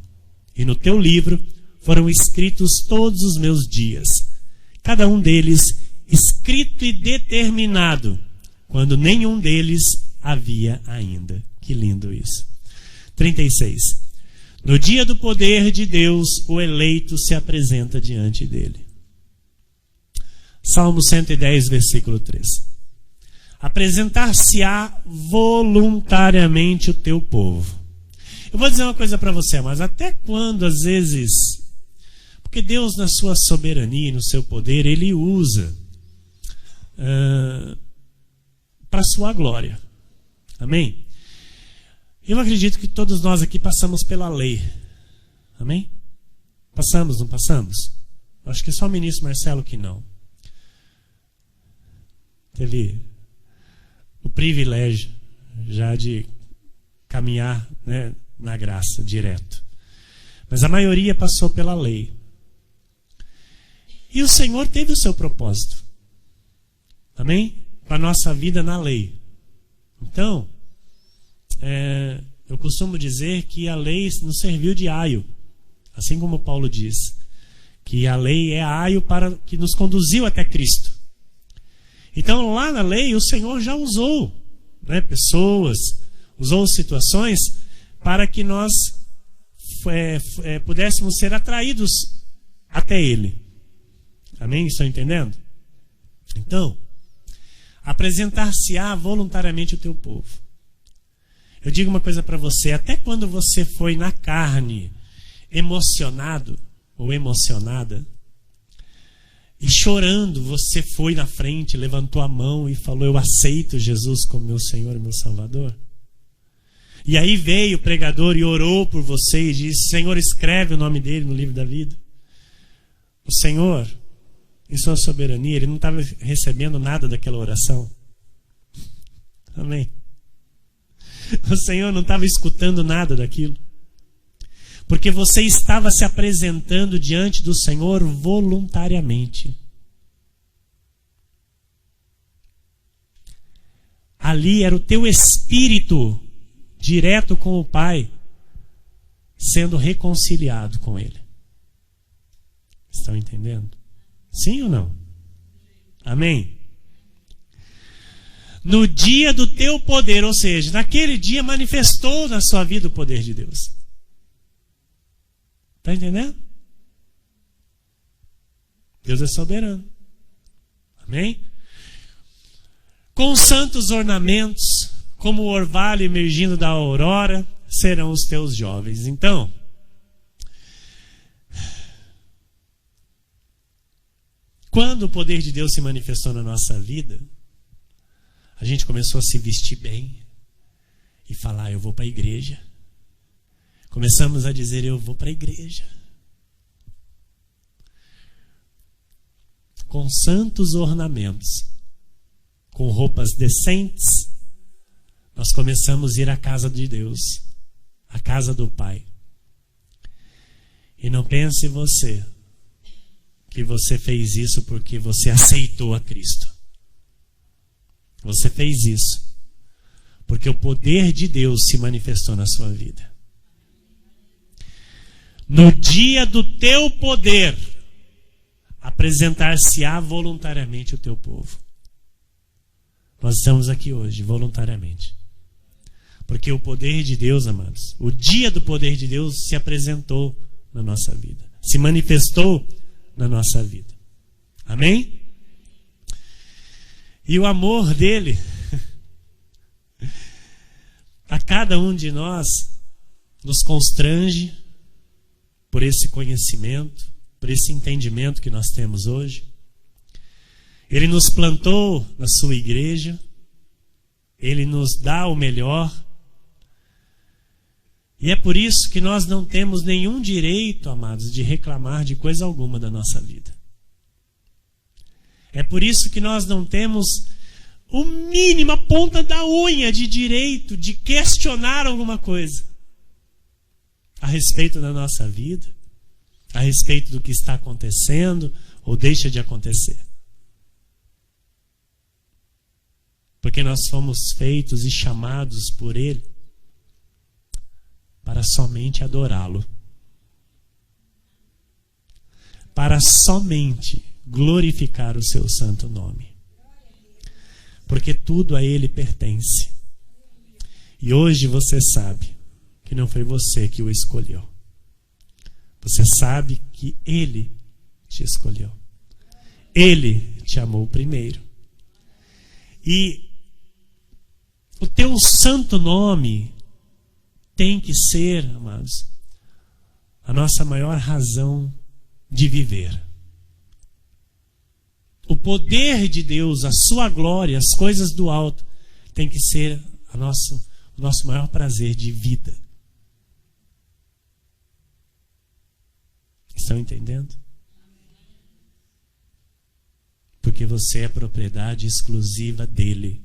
e no teu livro foram escritos todos os meus dias, cada um deles escrito e determinado, quando nenhum deles havia ainda. Que lindo isso. 36. No dia do poder de Deus, o eleito se apresenta diante dele. Salmo 110, versículo 3. Apresentar-se-á voluntariamente o teu povo. Eu vou dizer uma coisa para você, mas até quando, às vezes, porque Deus, na sua soberania e no seu poder, Ele usa para a sua glória. Amém? Eu acredito que todos nós aqui passamos pela lei. Amém? Passamos, não passamos? Acho que só o ministro Marcelo que não. Teve o privilégio já de caminhar, né, na graça, direto. Mas a maioria passou pela lei. E o Senhor teve o seu propósito. Amém? Para a nossa vida na lei. Então, eu costumo dizer que a lei nos serviu de aio. Assim como Paulo diz, que a lei é aio para que nos conduziu até Cristo. Então, lá na lei, o Senhor já usou, né, pessoas, usou situações para que nós pudéssemos ser atraídos até Ele. Amém? Estão entendendo? Então, apresentar-se-á voluntariamente o teu povo. Eu digo uma coisa para você, até quando você foi na carne, emocionado ou emocionada, e chorando, você foi na frente, levantou a mão e falou: eu aceito Jesus como meu Senhor e meu Salvador. E aí veio o pregador e orou por você e disse: Senhor, escreve o nome dele no livro da vida. O Senhor, em sua soberania, ele não estava recebendo nada daquela oração. Amém? O Senhor não estava escutando nada daquilo. Porque você estava se apresentando diante do Senhor voluntariamente. Ali era o teu espírito direto com o Pai, sendo reconciliado com Ele. Estão entendendo? Sim ou não? Amém? No dia do teu poder, ou seja, naquele dia manifestou na sua vida o poder de Deus. Está entendendo? Deus é soberano. Amém? Com santos ornamentos, como o orvalho emergindo da aurora, serão os teus jovens. Então, quando o poder de Deus se manifestou na nossa vida, a gente começou a se vestir bem e falar: eu vou para a igreja. Começamos a dizer: eu vou para a igreja. Com santos ornamentos, com roupas decentes, nós começamos a ir à casa de Deus, à casa do Pai. E não pense você que você fez isso porque você aceitou a Cristo. Você fez isso porque o poder de Deus se manifestou na sua vida. No dia do teu poder, apresentar-se-á voluntariamente o teu povo. Nós estamos aqui hoje, voluntariamente. Porque o poder de Deus, amados, o dia do poder de Deus se apresentou na nossa vida. Se manifestou na nossa vida. Amém? E o amor dele a cada um de nós nos constrange por esse conhecimento, por esse entendimento que nós temos hoje. Ele nos plantou na sua igreja, Ele nos dá o melhor, e é por isso que nós não temos nenhum direito, amados, de reclamar de coisa alguma da nossa vida. É por isso que nós não temos o mínimo, a ponta da unha de direito de questionar alguma coisa a respeito da nossa vida, a respeito do que está acontecendo ou deixa de acontecer. Porque nós fomos feitos e chamados por Ele para somente adorá-lo, para somente glorificar o seu santo nome, porque tudo a Ele pertence. E hoje você sabe que não foi você que o escolheu. Você sabe que Ele te escolheu. Ele te amou primeiro. E o teu santo nome tem que ser, amados, a nossa maior razão de viver. O poder de Deus, a sua glória, as coisas do alto, tem que ser o nosso maior prazer de vida. Estão entendendo? Porque você é propriedade exclusiva dele.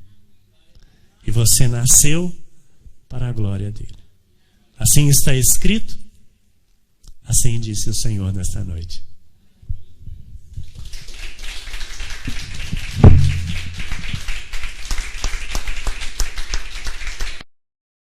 E você nasceu para a glória dele. Assim está escrito, assim disse o Senhor nesta noite.